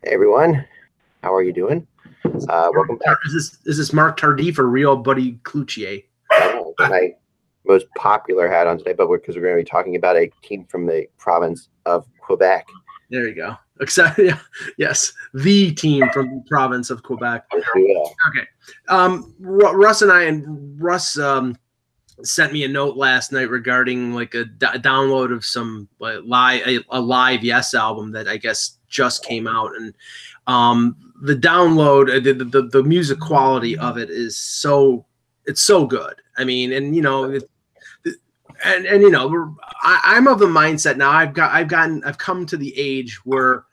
Hey everyone, how are you doing? Welcome back. Is this Mark Tardif or real Buddy Cloutier? I know, my most popular hat on today, but because we're going to be talking about a team from the province of Quebec. There you go. Exactly. Yes, the team from the province of Quebec. Yeah. Okay. Russ sent me a note last night regarding like a download of some a live Yes album that I guess just came out, and the download, the music quality of it is so good. I mean, and you know, and you know, I'm of the mindset now. I've come to the age where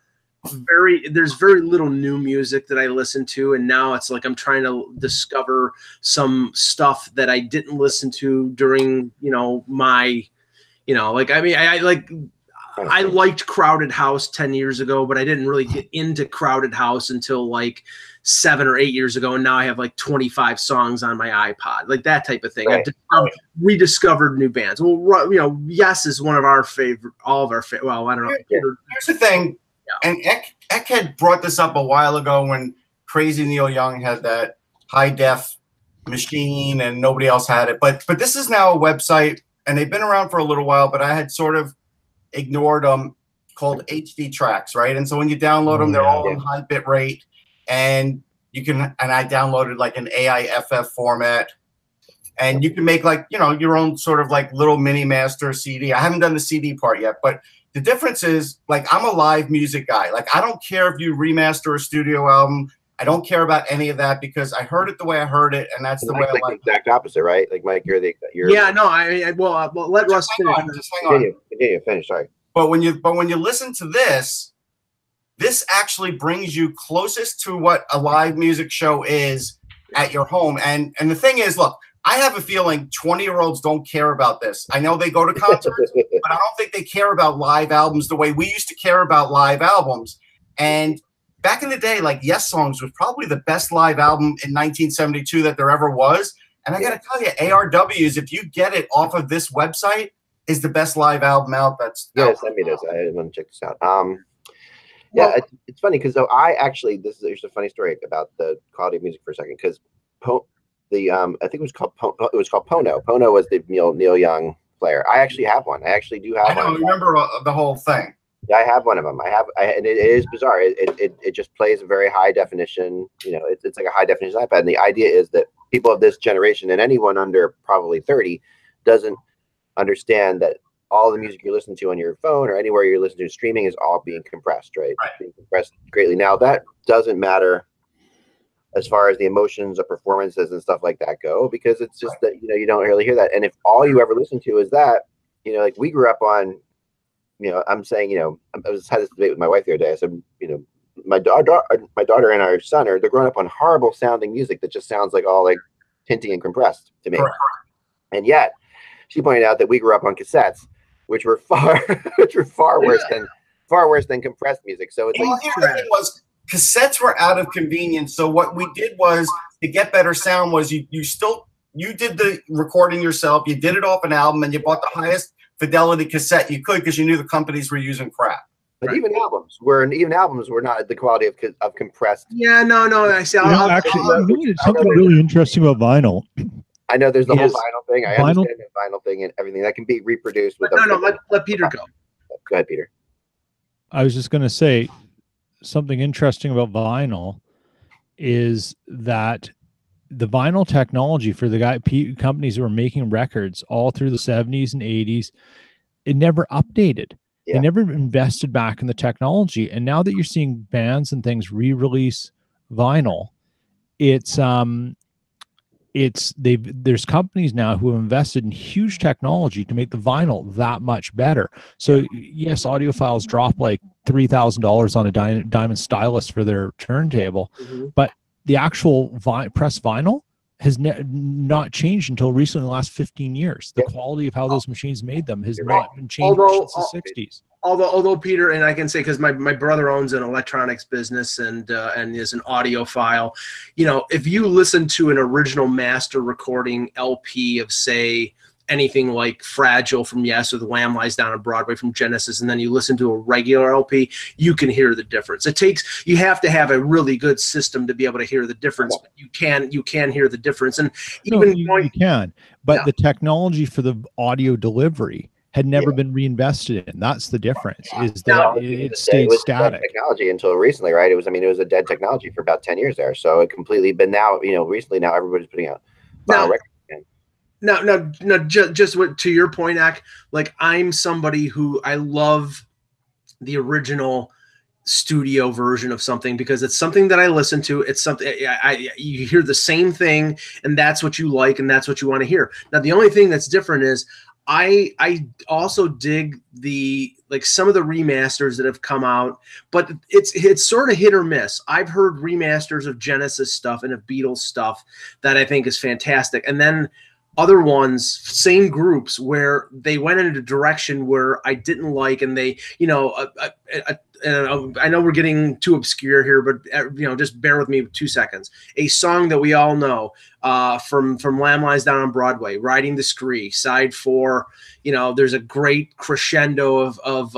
there's very little new music that I listen to, and now it's like I'm trying to discover some stuff that I didn't listen to during my like I liked Crowded House 10 years ago, but I didn't really get into Crowded House until like 7 or 8 years ago, and now I have like 25 songs on my iPod, like that type of thing. Right. I've rediscovered new bands. Well, Yes is one of our favorite, all of our favorite. Well, I don't know. Here's the thing, and Eck had brought this up a while ago when Crazy Neil Young had that high def machine and nobody else had it. But this is now a website, and they've been around for a little while, but I had sort of ignored them, called HD Tracks, right? And so when you download them, they're all in high bit rate, and you can, and I downloaded like an AIFF format, and you can make like, your own sort of like little mini master CD. I haven't done the CD part yet, but the difference is, like, I'm a live music guy. Like, I don't care if you remaster a studio album. I don't care about any of that because I heard it the way I heard it, and that's the way I like it. The exact opposite, right? Like, Mike, you're yeah. No, well, let Russ finish. Just hang on. Continue. Finish. Sorry. But when you listen to this actually brings you closest to what a live music show is at your home. And the thing is, look, I have a feeling 20-year-olds don't care about this. I know they go to concerts, but I don't think they care about live albums the way we used to care about live albums. And back in the day, like Yes Songs was probably the best live album in 1972 that there ever was. And I got to tell you, ARWs, if you get it off of this website, is the best live album out. Send me this. I want to check this out. It's funny because I actually, there's a funny story about the quality of music for a second, because I think it was called Pono. Pono was the Neil Young player. I actually have one. I actually do have one. I don't remember the whole thing. Yeah, I have one of them. And it is bizarre. It just plays a very high definition. It's like a high definition iPad. And the idea is that people of this generation, and anyone under probably 30, doesn't understand that all the music you listen to on your phone or anywhere you're listening to streaming is all being compressed, right? It's being compressed greatly. Now, that doesn't matter as far as the emotions of performances and stuff like that go, because it's just that, you don't really hear that. And if all you ever listen to is that, like we grew up on, I'm saying, I had this debate with my wife the other day. I said, my daughter and our son they're growing up on horrible sounding music that just sounds like all like tinty and compressed to me. Correct. And yet she pointed out that we grew up on cassettes, which were far worse than compressed music. So it's cassettes were out of convenience. So what we did was, to get better sound, was you did the recording yourself. You did it off an album, and you bought the highest fidelity cassette you could because you knew the companies were using crap. But even albums were not the quality of compressed. Yeah, no. I see. Something really interesting about vinyl. I know there's the whole vinyl thing. I understand the vinyl thing and everything that can be reproduced with. Let Peter go. Go ahead, Peter. I was just going to say, something interesting about vinyl is that the vinyl technology for the companies who were making records all through the 70s and 80s, it never updated. They never invested back in the technology. And now that you're seeing bands and things re-release vinyl, there's companies now who have invested in huge technology to make the vinyl that much better. So yes, audiophiles drop like $3,000 on a diamond stylus for their turntable, but the actual press vinyl has not changed until recently in the last 15 years. The quality of how those machines made them has not been changed since the 60s. Although Peter, and I can say, because my brother owns an electronics business and is an audiophile, if you listen to an original master recording LP of, say, anything like Fragile from Yes or The Lamb Lies Down on Broadway from Genesis, and then you listen to a regular LP, you can hear the difference. You have to have a really good system to be able to hear the difference, but you can hear the difference. And even you can, but the technology for the audio delivery had never been reinvested in. That's the difference, is that it stayed static. Technology until recently, right? It was a dead technology for about 10 years there. So it completely, but now, recently now everybody's putting out vinyl records again. No, just to your point, Ak, like I'm somebody who I love the original studio version of something because it's something that I listen to. It's something you hear the same thing, and that's what you like, and that's what you want to hear. Now, the only thing that's different is I also dig some of the remasters that have come out, but it's sort of hit or miss. I've heard remasters of Genesis stuff and of Beatles stuff that I think is fantastic, and then other ones, same groups, where they went in a direction where I didn't like, and they, I know we're getting too obscure here, but just bear with me 2 seconds. A song that we all know from Lamb Lies Down on Broadway, Riding the Scree, side 4. There's a great crescendo of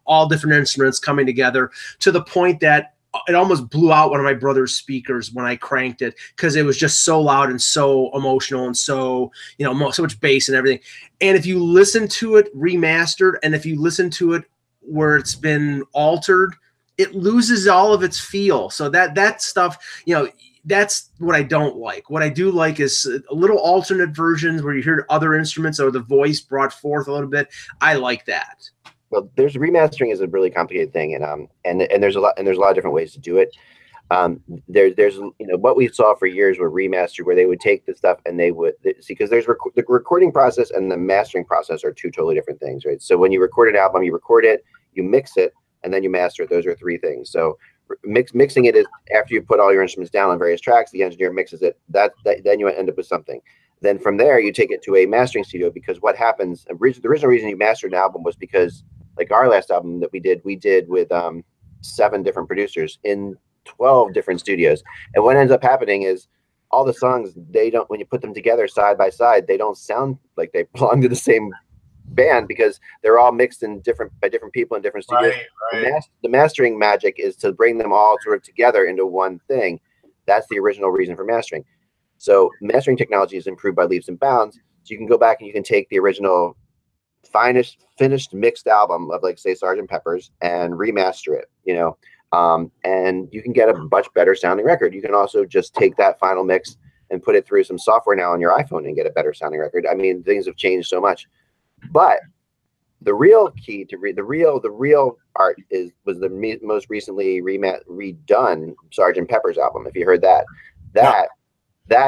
all different instruments coming together to the point that it almost blew out one of my brother's speakers when I cranked it because it was just so loud and so emotional and so so much bass and everything. And if you listen to it remastered, and if you listen to it where it's been altered, it loses all of its feel. So that stuff, that's what I don't like. What I do like is a little alternate versions where you hear other instruments or the voice brought forth a little bit. I like that. Well, remastering is a really complicated thing, and there's a lot of different ways to do it. There's what we saw for years were remastered, where they would take the stuff and they would see, because there's the recording process and the mastering process are two totally different things, right? So when you record an album, you record it, you mix it, and then you master it. Those are three things. So mixing it is after you put all your instruments down on various tracks, the engineer mixes it. Then you end up with something. Then from there, you take it to a mastering studio, because what happens, the original reason you mastered an album was because, like our last album that we did with 7 different producers in 12 different studios. And what ends up happening is all the songs, when you put them together side by side, they don't sound like they belong to the same band, because they're all mixed by different people in different studios. Right. The mastering magic is to bring them all sort of together into one thing. That's the original reason for mastering. So mastering technology is improved by leaps and bounds. So you can go back and you can take the original finished mixed album of, like, say, Sgt. Pepper's, and remaster it, and you can get a much better sounding record. You can also just take that final mix and put it through some software now on your iPhone and get a better sounding record. I mean, things have changed so much, but the real key to the real art was the most recently redone Sgt. Pepper's album. If you heard that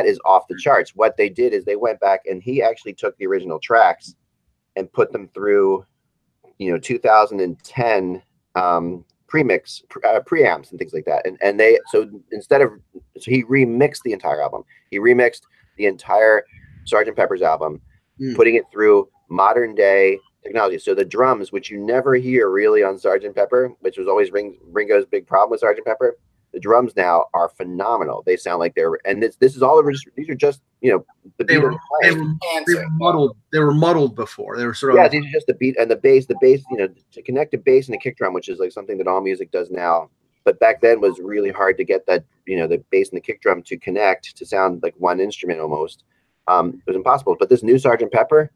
is off the charts. What they did is they went back and he actually took the original tracks and put them through, 2010 preamps and things like that. And he remixed the entire album. He remixed the entire Sgt. Pepper's album, putting it through modern day technology. So the drums, which you never hear really on Sgt. Pepper, which was always Ringo's big problem with Sgt. Pepper, the drums now are phenomenal. They sound like this is all these are just, the Beatles. They were muddled before. They were sort of, these are just the beat and the bass, to connect the bass and the kick drum, which is like something that all music does now. But back then was really hard to get that, the bass and the kick drum to connect to sound like one instrument almost. It was impossible. But this new Sgt. Pepper,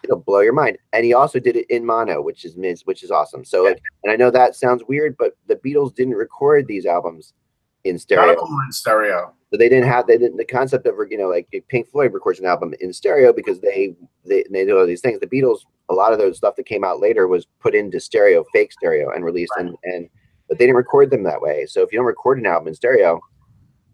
it'll blow your mind. And he also did it in mono, which is awesome. So, and I know that sounds weird, but the Beatles didn't record these albums in stereo. None of them were in stereo. So they didn't the concept of, like Pink Floyd records an album in stereo because they do all these things. The Beatles, a lot of those stuff that came out later was put into stereo, fake stereo, and released, but they didn't record them that way. So if you don't record an album in stereo,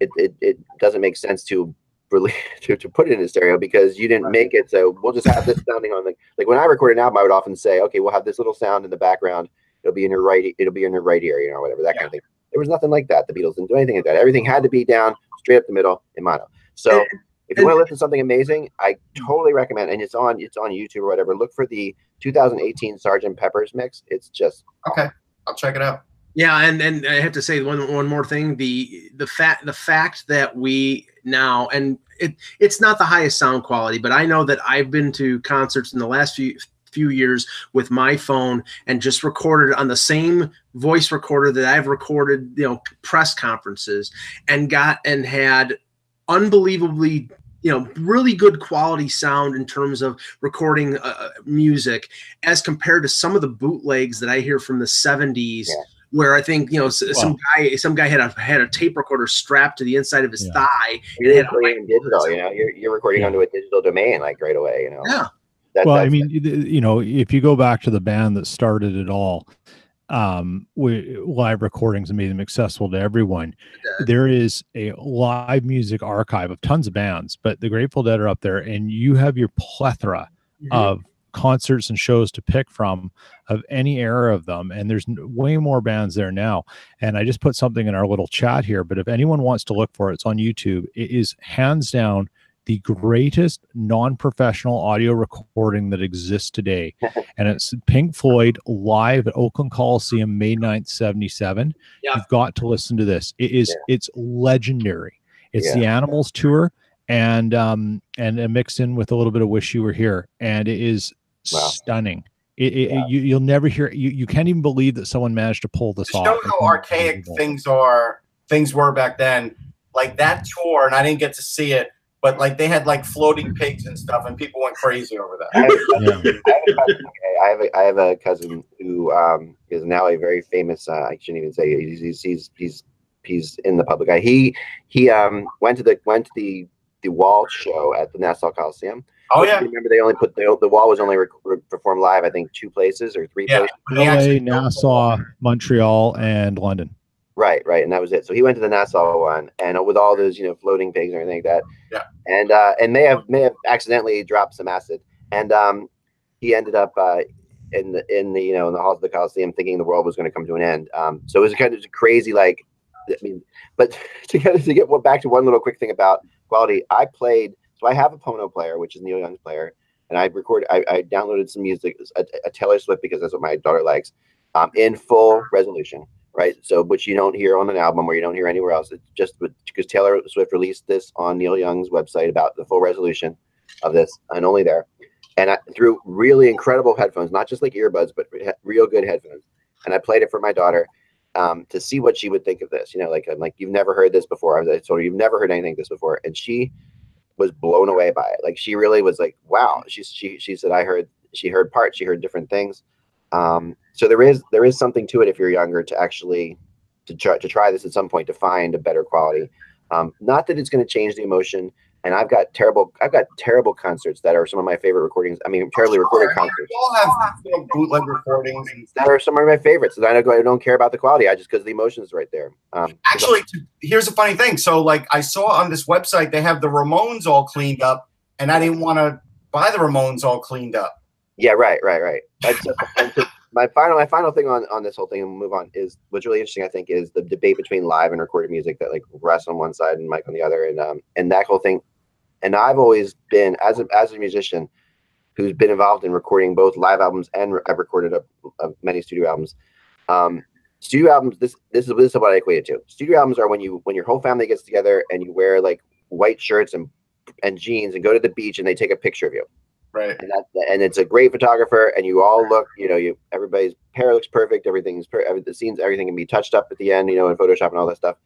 it doesn't make sense to put it in stereo, because you didn't make it. So we'll just have this sounding on like when I record an album, I would often say, okay, we'll have this little sound in the background. It'll be in your right ear, or whatever, that kind of thing. There was nothing like that. The Beatles didn't do anything like that. Everything had to be down straight up the middle in mono. So if you want to listen to something amazing, I totally recommend, and it's on YouTube or whatever. Look for the 2018 Sgt. Pepper's mix. It's just okay. I'll check it out. Yeah, and I have to say one more thing. The fact that we now, and it's not the highest sound quality, but I know that I've been to concerts in the last few years with my phone and just recorded on the same voice recorder that I've recorded, you know, press conferences, and had unbelievably, you know, really good quality sound in terms of recording music as compared to some of the bootlegs that I hear from the 70s. Where I think, you know, some guy had a tape recorder strapped to the inside of his thigh. You're recording in digital, you know, you're recording onto a digital domain like right away, you know. Yeah. I mean, you know, if you go back to the band that started it all, live recordings and made them accessible to everyone. There is a live music archive of tons of bands, but the Grateful Dead are up there, and you have your plethora of concerts and shows to pick from of any era of them, and there's way more bands there now. And I just put something in our little chat here, but if anyone wants to look for it, it's on YouTube. It is hands down the greatest non-professional audio recording that exists today. And it's Pink Floyd live at Oakland Coliseum, May 9th, 77. You've got to listen to this. It's legendary. It's the Animals tour, and mixed in with a little bit of Wish You Were Here. And it is stunning. You'll never hear, you can't even believe that someone managed to pull this off. Show how archaic things were back then. Like that tour, and I didn't get to see it, but like they had like floating pigs and stuff, and people went crazy over that. I have a cousin who is now a very famous. I shouldn't even say he's in the public eye. He went to the Wall show at the Nassau Coliseum. Oh yeah, remember they only put the Wall was only performed live, I think 2 places or 3 places. LA, Nassau, Montreal, and London. Right, and that was it. So he went to the Nassau one, and with all those, you know, floating pigs and everything like that. Yeah. And may have accidentally dropped some acid, and he ended up in the you know, in the halls of the Coliseum, thinking the world was going to come to an end. So it was kind of crazy, like, I mean, but to get back to one little quick thing about quality, so I have a Pono player, which is Neil Young's player, and I downloaded some music, a Taylor Swift, because that's what my daughter likes, in full resolution. Right, so which you don't hear on an album, or you don't hear anywhere else. It's just because Taylor Swift released this on Neil Young's website about the full resolution of this, and only there. And through really incredible headphones, not just like earbuds, but real good headphones. And I played it for my daughter to see what she would think of this. You know, like, I'm like, you've never heard this before. I told her, you've never heard anything like this before, and she was blown away by it. Like, she really was like, wow. She said, she heard parts, she heard different things. So there is something to it if you're younger to actually to try this at some point to find a better quality. Not that it's going to change the emotion. And I've got terrible concerts that are some of my favorite recordings. I mean, terribly recorded concerts. We all have bootleg recordings that are some of my favorites. And I don't care about the quality. I just, because the emotion is right there. Actually, here's a funny thing. So like I saw on this website, they have the Ramones all cleaned up, and I didn't want to buy the Ramones all cleaned up. Yeah, right. And so my final thing on this whole thing, and we'll move on, is what's really interesting, I think, is the debate between live and recorded music, that like Russ on one side and Mike on the other, and that whole thing. And I've always been, as a musician who's been involved in recording both live albums, and I've recorded many studio albums. Studio albums, this is what I equate it to. Studio albums are when your whole family gets together and you wear like white shirts and jeans and go to the beach and they take a picture of you. Right. And it's a great photographer, and you all look, you know, everybody's hair looks perfect. Everything's the scenes, everything can be touched up at the end, you know, in Photoshop and all that stuff.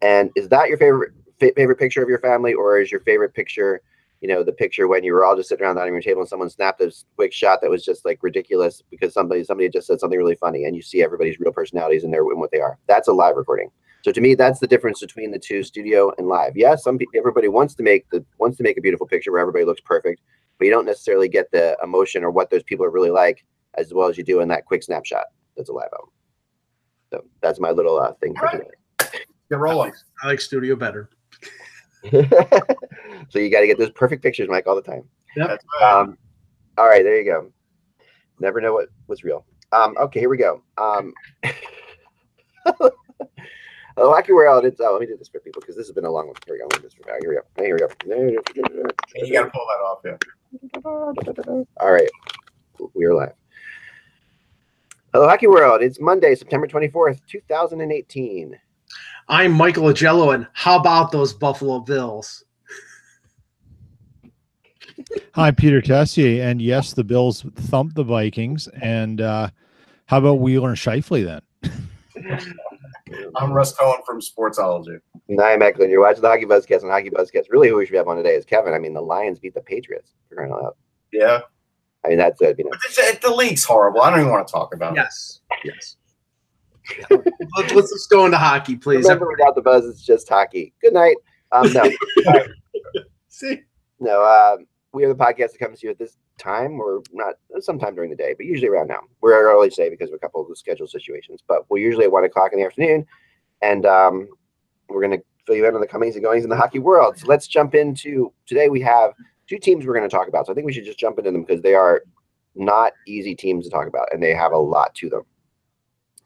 And is that your favorite picture of your family, or is your favorite picture, you know, the picture when you were all just sitting around the dining room table and someone snapped a quick shot that was just like ridiculous because somebody just said something really funny, and you see everybody's real personalities in there and what they are? That's a live recording. So to me, that's the difference between the two, studio and live. Yes, everybody wants to make a beautiful picture where everybody looks perfect, but you don't necessarily get the emotion or what those people are really like as well as you do in that quick snapshot. That's a live album. So that's my little thing for today. Get rolling. I like studio better. So you got to get those perfect pictures, Mike, all the time. Yep. All right, there you go. Never know what's real. Okay, here we go. Hockey World. Let me do this for people because this has been a long one. Here we go. Here we go. You got to pull that off, yeah. All right, we are live. Hello, Hockey World. It's Monday, September 24th, 2018. I'm Michael Agello, and how about those Buffalo Bills? Hi, Peter Tessier. And yes, the Bills thumped the Vikings. And how about Wheeler and Scheifele then? I'm Russ Cohen from Sportsology. I'm Eklund. You're watching the Hockey Buzzcast on Hockey Buzzcast. Really, who we should have on today is Kevin. I mean, the Lions beat the Patriots. For crying out loud. Yeah. I mean, that's it. But the league's horrible. I don't even want to talk about it. Yes. Let's just go into hockey, please. Remember, without the buzz, it's just hockey. Good night. No. Right. See? No, we are the podcast that comes to you at this time, or not sometime during the day, but usually around now. We're early today because of a couple of the schedule situations, but we're usually at 1 o'clock in the afternoon, and we're going to fill you in on the comings and goings in the hockey world. So let's jump into today. We have 2 teams we're going to talk about. So I think we should just jump into them because they are not easy teams to talk about, and they have a lot to them.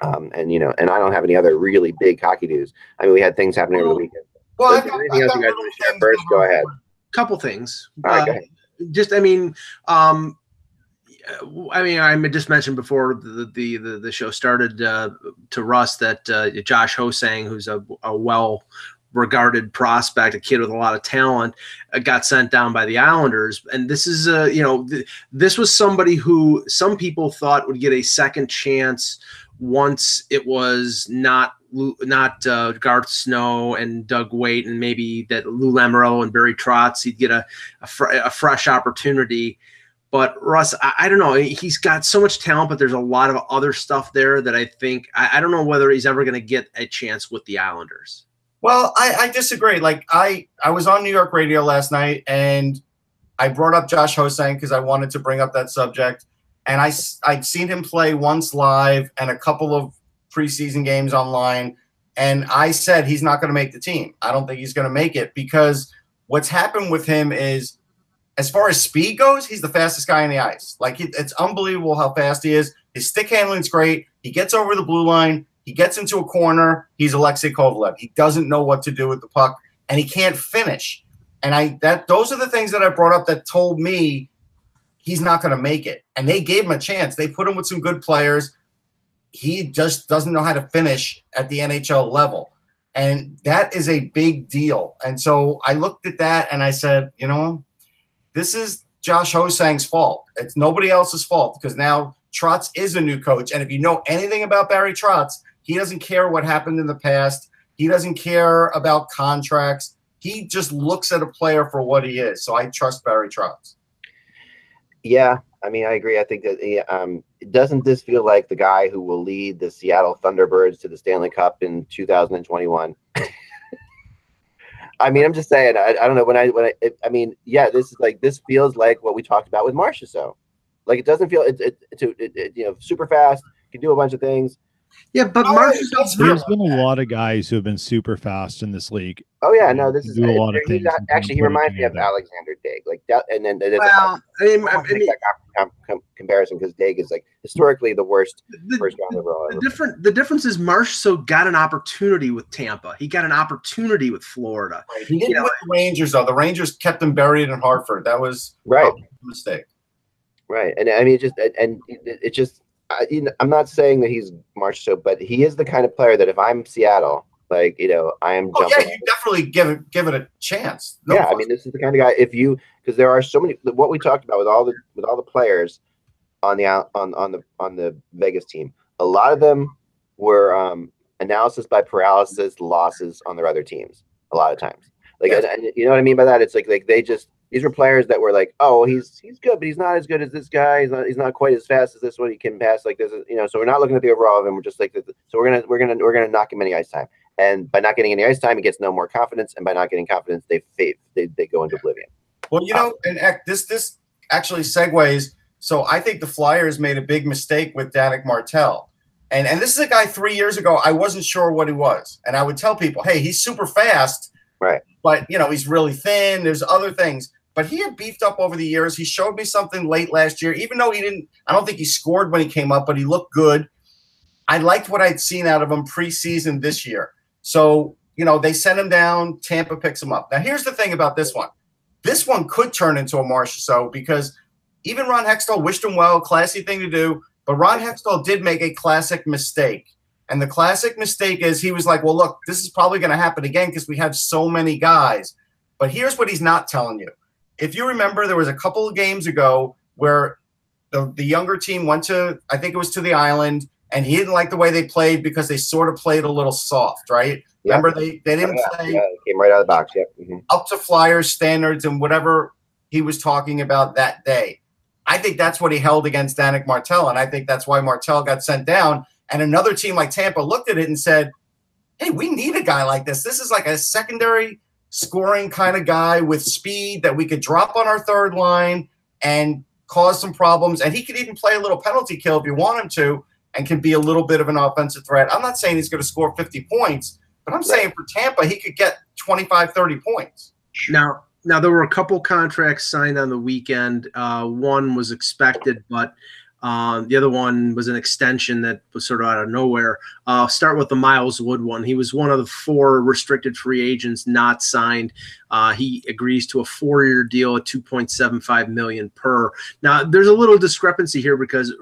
And I don't have any other really big hockey news. I mean, we had things happening over the weekend. Well, anything else you guys want to share first? Go ahead. Couple things. All right, go ahead. I just mentioned before the show started to Russ that Josh Ho-Sang, who's a well-regarded prospect, a kid with a lot of talent, got sent down by the Islanders. And this is this was somebody who some people thought would get a second chance once it was not Garth Snow and Doug Waite, and maybe that Lou Lamoriello and Barry Trotz, he'd get a fresh opportunity. But Russ, I don't know. He's got so much talent, but there's a lot of other stuff there that I think I don't know whether he's ever going to get a chance with the Islanders. Well, I disagree. Like I was on New York radio last night, and I brought up Josh Ho-Sang because I wanted to bring up that subject. And I'd seen him play once live and a couple of preseason games online. And I said he's not going to make the team. I don't think he's going to make it because what's happened with him is, as far as speed goes, he's the fastest guy on the ice. Like it's unbelievable how fast he is. His stick handling's great. He gets over the blue line. He gets into a corner. He's Alexei Kovalev. He doesn't know what to do with the puck, and he can't finish. And those are the things that I brought up that told me he's not going to make it. And they gave him a chance. They put him with some good players. He just doesn't know how to finish at the NHL level. And that is a big deal. And so I looked at that and I said, this is Josh Ho-Sang's fault. It's nobody else's fault because now Trotz is a new coach. And if you know anything about Barry Trotz, he doesn't care what happened in the past. He doesn't care about contracts. He just looks at a player for what he is. So I trust Barry Trotz. Yeah, I mean, I agree. I think that doesn't this feel like the guy who will lead the Seattle Thunderbirds to the Stanley Cup in 2021? I mean, I'm just saying. I don't know this feels like what we talked about with Marchessault. Like it doesn't feel super fast. Can do a bunch of things. Yeah, but there's been a lot of guys who have been super fast in this league. Oh yeah, no, this is a lot of things. Actually, he reminds me of Alexander Daig, like that. And then there's comparison because Daig is like historically the worst first round overall. The difference is Marchessault got an opportunity with Tampa. He got an opportunity with Florida. Right. He didn't with the Rangers though. The Rangers kept him buried in Hartford. That was right. A mistake. Right, and I mean, it just. I'm not saying that he's Marchessault, but he is the kind of player that if I'm Seattle, I am jumping. Oh, yeah, you definitely give it a chance. I mean, this is the kind of guy because there are so many. What we talked about with all the players on the Vegas team, a lot of them were analysis by paralysis losses on their other teams. A lot of times, and you know what I mean by that? It's like they just. These were players that were like, oh, he's good, but he's not as good as this guy. He's not quite as fast as this one. He can pass like this, So we're not looking at the overall of him. We're just like, so we're gonna knock him any ice time. And by not getting any ice time, he gets no more confidence. And by not getting confidence, they go into oblivion. Well, and this actually segues. So I think the Flyers made a big mistake with Danik Martel, and this is a guy 3 years ago I wasn't sure what he was, and I would tell people, hey, he's super fast, right? But he's really thin. There's other things. But he had beefed up over the years. He showed me something late last year, even though I don't think he scored when he came up, but he looked good. I liked what I'd seen out of him preseason this year. So, they sent him down. Tampa picks him up. Now, here's the thing about this one. This one could turn into a Marchessault because even Ron Hextall wished him well, classy thing to do. But Ron Hextall did make a classic mistake. And the classic mistake is he was like, well, look, this is probably going to happen again because we have so many guys. But here's what he's not telling you. if you remember, there was a couple of games ago where the younger team went to, I think it was to the island, and he didn't like the way they played because they sort of played a little soft, right? Yep. Remember, they didn't play came right out of the box. Yep. Up to Flyers standards and whatever he was talking about that day. I think that's what he held against Danik Martel, and I think that's why Martel got sent down. And another team like Tampa looked at it and said, hey, we need a guy like this. This is like a secondary scoring kind of guy with speed that we could drop on our third line and cause some problems. And he could even play a little penalty kill if you want him to, and can be a little bit of an offensive threat. I'm not saying he's going to score 50 points, but I'm saying for Tampa, he could get 25, 30 points. Now there were a couple contracts signed on the weekend. One was expected, but the other one was an extension that was sort of out of nowhere. I'll start with the Miles Wood one. He was one of the 4 restricted free agents not signed. He agrees to a 4-year deal at $2.75 million per. Now, there's a little discrepancy here because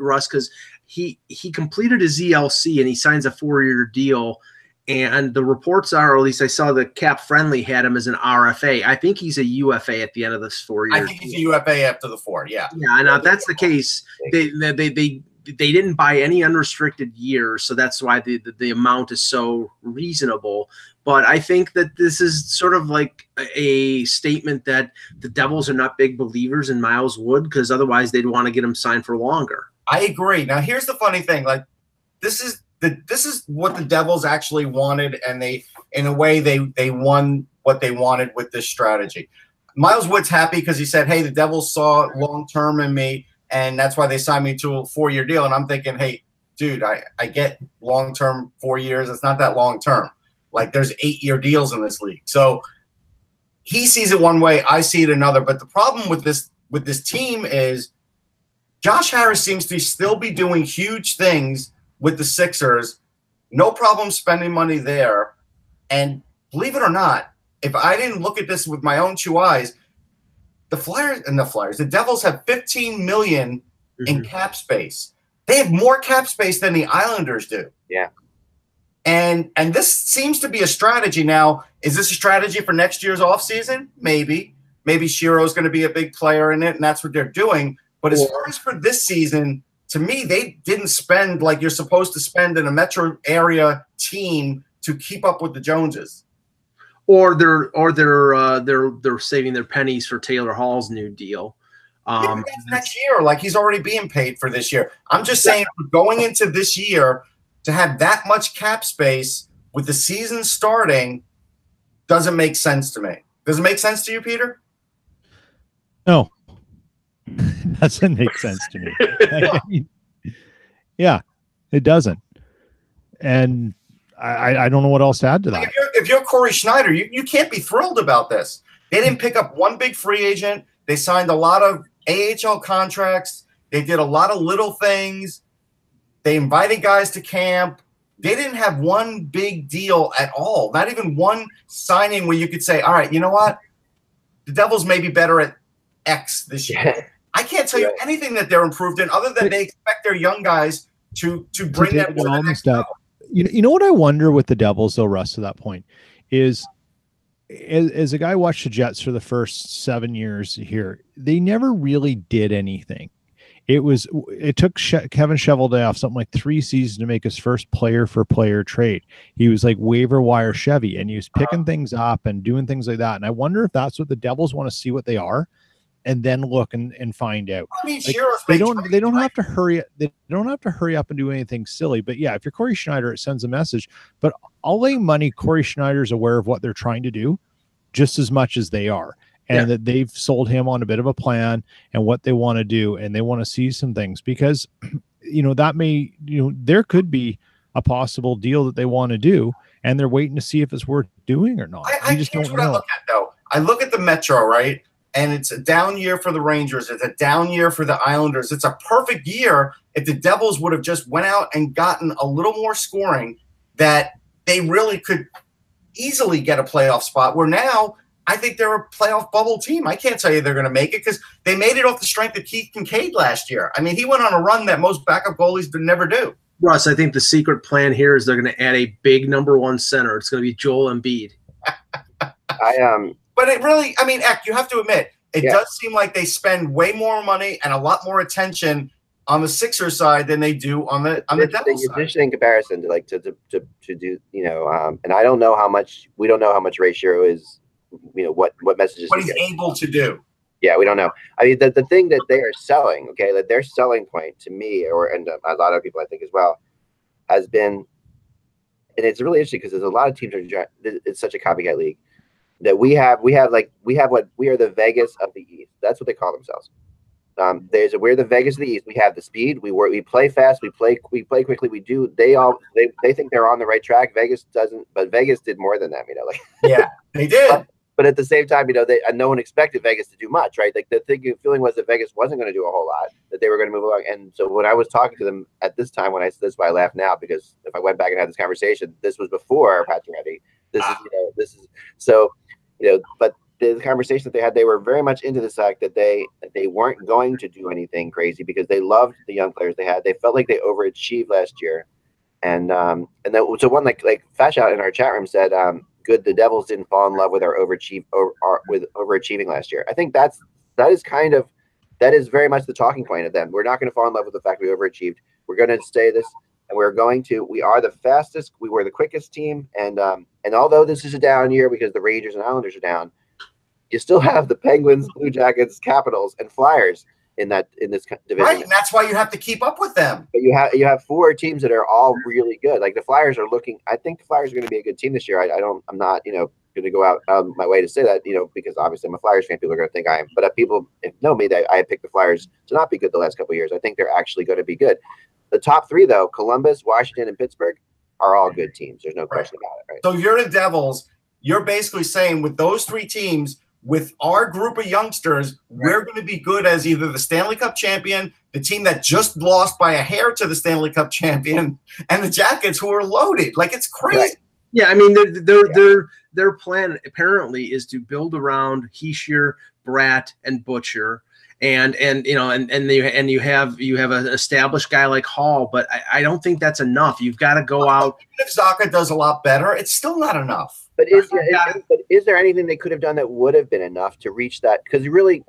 he completed his ELC and he signs a 4-year deal. And the reports are, or at least I saw the Cap Friendly had him as an RFA. I think he's a UFA at the end of this 4 years. I think he's a UFA after the 4, yeah. Yeah, and if that's the case, they didn't buy any unrestricted years, so that's why the amount is so reasonable. But I think that this is sort of like a statement that the Devils are not big believers in Miles Wood, because otherwise they'd want to get him signed for longer. I agree. Now, here's the funny thing. Like, this is what the Devils actually wanted, and they won what they wanted with this strategy. Miles Wood's happy because he said, hey, the Devils saw long-term in me, and that's why they signed me to a 4-year deal. And I'm thinking, hey, dude, I get long-term 4 years. It's not that long-term. Like, there's 8-year deals in this league. So he sees it one way, I see it another. But the problem with this team is Josh Harris seems to still be doing huge things with the Sixers, no problem spending money there. And believe it or not, if I didn't look at this with my own 2 eyes, the Devils have $15 million in cap space. They have more cap space than the Islanders do. Yeah. And this seems to be a strategy. Now, is this a strategy for next year's offseason? Maybe. Maybe Shiro's going to be a big player in it, and that's what they're doing. But as far as for this season, to me, they didn't spend like you're supposed to spend in a metro area team to keep up with the Joneses. Or they're saving their pennies for Taylor Hall's new deal. That's next year. Like, he's already being paid for this year. I'm just saying, going into this year to have that much cap space with the season starting doesn't make sense to me. Does it make sense to you, Peter? No. Doesn't make sense to me. I mean, yeah, it doesn't. And I don't know what else to add to that. Like, if you're Corey Schneider, you can't be thrilled about this. They didn't pick up one big free agent. They signed a lot of AHL contracts. They did a lot of little things. They invited guys to camp. They didn't have one big deal at all. Not even one signing where you could say, all right, you know what? The Devils may be better at X this year. I can't tell you anything that they're improved in other than they expect their young guys to bring that to the next level. You know what I wonder with the Devils, though, Russ, to that point, is as a guy who watched the Jets for the first 7 years here, they never really did anything. It took Kevin Cheveldayoff something like 3 seasons to make his first player-for-player trade. He was like waiver wire Chevy, and he was picking things up and doing things like that. And I wonder if that's what the Devils want to see what they are, and then look and find out. I mean, like, they don't have to hurry. They don't have to hurry up and do anything silly. But yeah, if you're Corey Schneider, it sends a message. But I'll lay money Corey Schneider's aware of what they're trying to do just as much as they are. And that they've sold him on a bit of a plan and what they want to do, and they want to see some things because, that may, there could be a possible deal that they want to do, and they're waiting to see if it's worth doing or not. I just don't know. I look at, though. I look at the Metro, right, and it's a down year for the Rangers. It's a down year for the Islanders. It's a perfect year if the Devils would have just went out and gotten a little more scoring that they really could easily get a playoff spot. Where now, I think they're a playoff bubble team. I can't tell you they're going to make it because they made it off the strength of Keith Kincaid last year. I mean, he went on a run that most backup goalies never do. Russ, I think the secret plan here is they're going to add a big #1 center. It's going to be Joel Embiid. But it really, I mean, Eck, you have to admit, it does seem like they spend way more money and a lot more attention on the Sixers side than they do on the Devils side. Interesting comparison to do, you know, and I don't know how much, we don't know how much Ray Shero is, you know, what messages he's able to do. Yeah, we don't know. I mean, the thing that they are selling, okay, that their selling point to me, and a lot of people I think as well, has been, and it's really interesting because there's a lot of teams it's such a copycat league that we have what we are the Vegas of the East. That's what they call themselves. We're the Vegas of the East. We have the speed. We play fast. We play quickly. They think they're on the right track. Vegas doesn't, but Vegas did more than them. You know, like yeah, they did. But at the same time, you know, no one expected Vegas to do much, right? Like the feeling was that Vegas wasn't going to do a whole lot, that they were going to move along. And so when I was talking to them at this time, this is why I laugh now, because if I went back and had this conversation, this was before Pacioretty. This is so, you know, but the conversation that they had, they were very much into the fact that they weren't going to do anything crazy because they loved the young players they had. They felt like they overachieved last year, and then so one like Fash out in our chat room said, good, the Devils didn't fall in love with with overachieving last year. I think that is very much the talking point of them. We're not going to fall in love with the fact we overachieved. We're going to stay this, and we are the fastest. We were the quickest team, and although this is a down year because the Rangers and Islanders are down, you still have the Penguins, Blue Jackets, Capitals, and Flyers in this division. Right, and that's why you have to keep up with them. But you have four teams that are all really good. Like the Flyers are looking. I think the Flyers are going to be a good team this year. I'm not, you know, going to go out my way to say that, you know, because obviously I'm a Flyers fan. People are going to think I am. But people know me that I have picked the Flyers to not be good the last couple of years. I think they're actually going to be good. The top three, though, Columbus, Washington, and Pittsburgh, are all good teams. There's no question about it. Right. So you're the Devils. You're basically saying with those three teams, with our group of youngsters, we're going to be good as either the Stanley Cup champion, the team that just lost by a hair to the Stanley Cup champion, and the Jackets, who are loaded. Like, it's crazy. Right. Yeah, I mean, their plan apparently is to build around Hischier, Bratt, and Butcher, and you know, and you have an established guy like Hall, but I don't think that's enough. You've got to go out. If Zacha does a lot better, it's still not enough. But is there anything they could have done that would have been enough to reach that? Because really,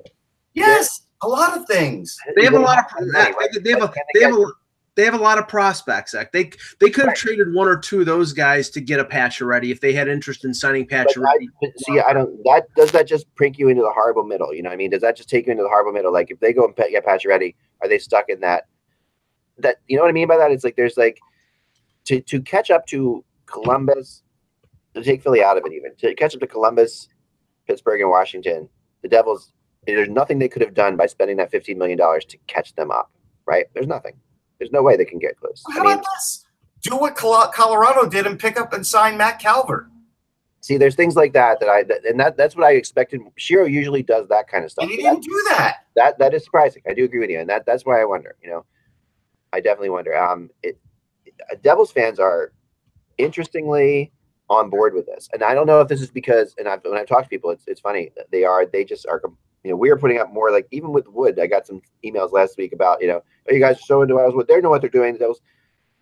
yes, a lot of things. They have a lot of they have a lot of prospects. Zach. They could have traded one or two of those guys to get a Pacioretty if they had interest in signing Pacioretty. Does that just prink you into the horrible middle? You know what I mean? Does that just take you into the horrible middle? Like if they go and get Pacioretty, are they stuck in that? That, you know what I mean by that? It's like there's like to catch up to Columbus. To take Philly out of it, even to catch up to Columbus, Pittsburgh, and Washington, the Devils, there's nothing they could have done by spending that $15 million to catch them up, right? There's nothing. There's no way they can get close. How about this? Do what Colorado did and pick up and sign Matt Calvert. See, there's things like that's what I expected. Shero usually does that kind of stuff. And he didn't do that. That is surprising. I do agree with you, and that's why I wonder. You know, I definitely wonder. Devils fans are interestingly on board with this, and I don't know if this is because, and when I've talked to people, it's funny. They just are. You know, we are putting up more, like, even with Wood. I got some emails last week about, you know, oh, you guys are so into Wood. They know what they're doing. The Devils.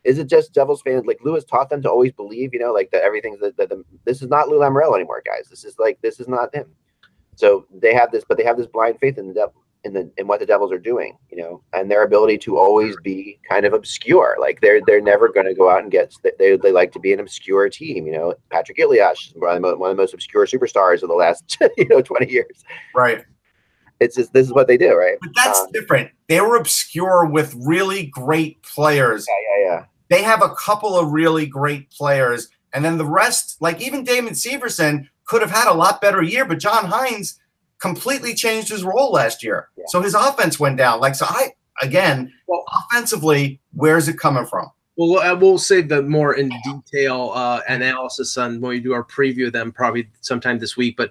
Is it just Devils fans? Like Lewis taught them to always believe, you know, like that everything's this is not Lou Lamoriello anymore, guys. This is not him. So they have this, but they have this blind faith in the Devil, in what the Devils are doing, you know, and their ability to always be kind of obscure. Like they're never going to go out and get. They like to be an obscure team, you know. Patrick Iliash, one of the most obscure superstars of the last 20 years. Right. It's just, this is what they do, right? But that's different. They were obscure with really great players. Yeah. They have a couple of really great players, and then the rest, like even Damon Severson, could have had a lot better year, but John Hines completely changed his role last year. Yeah. So his offense went down. Offensively, where's it coming from? Well, we'll save the more in detail analysis on when we do our preview of them probably sometime this week. But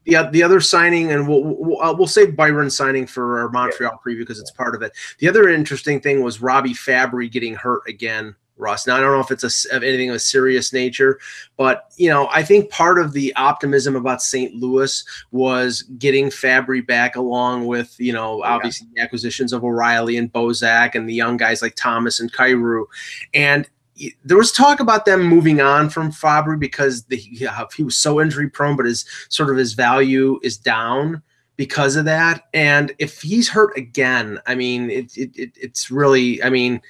the other signing, and we'll save Byron's signing for our Montreal preview because it's part of it. The other interesting thing was Robbie Fabry getting hurt again, Russ. Now, I don't know if it's anything of a serious nature, but, you know, I think part of the optimism about St. Louis was getting Fabry back, along with, you know, obviously the acquisitions of O'Reilly and Bozak and the young guys like Thomas and Kyrou. And there was talk about them moving on from Fabry because he was so injury prone, but his value is down because of that. And if he's hurt again, I mean, it's really, I mean,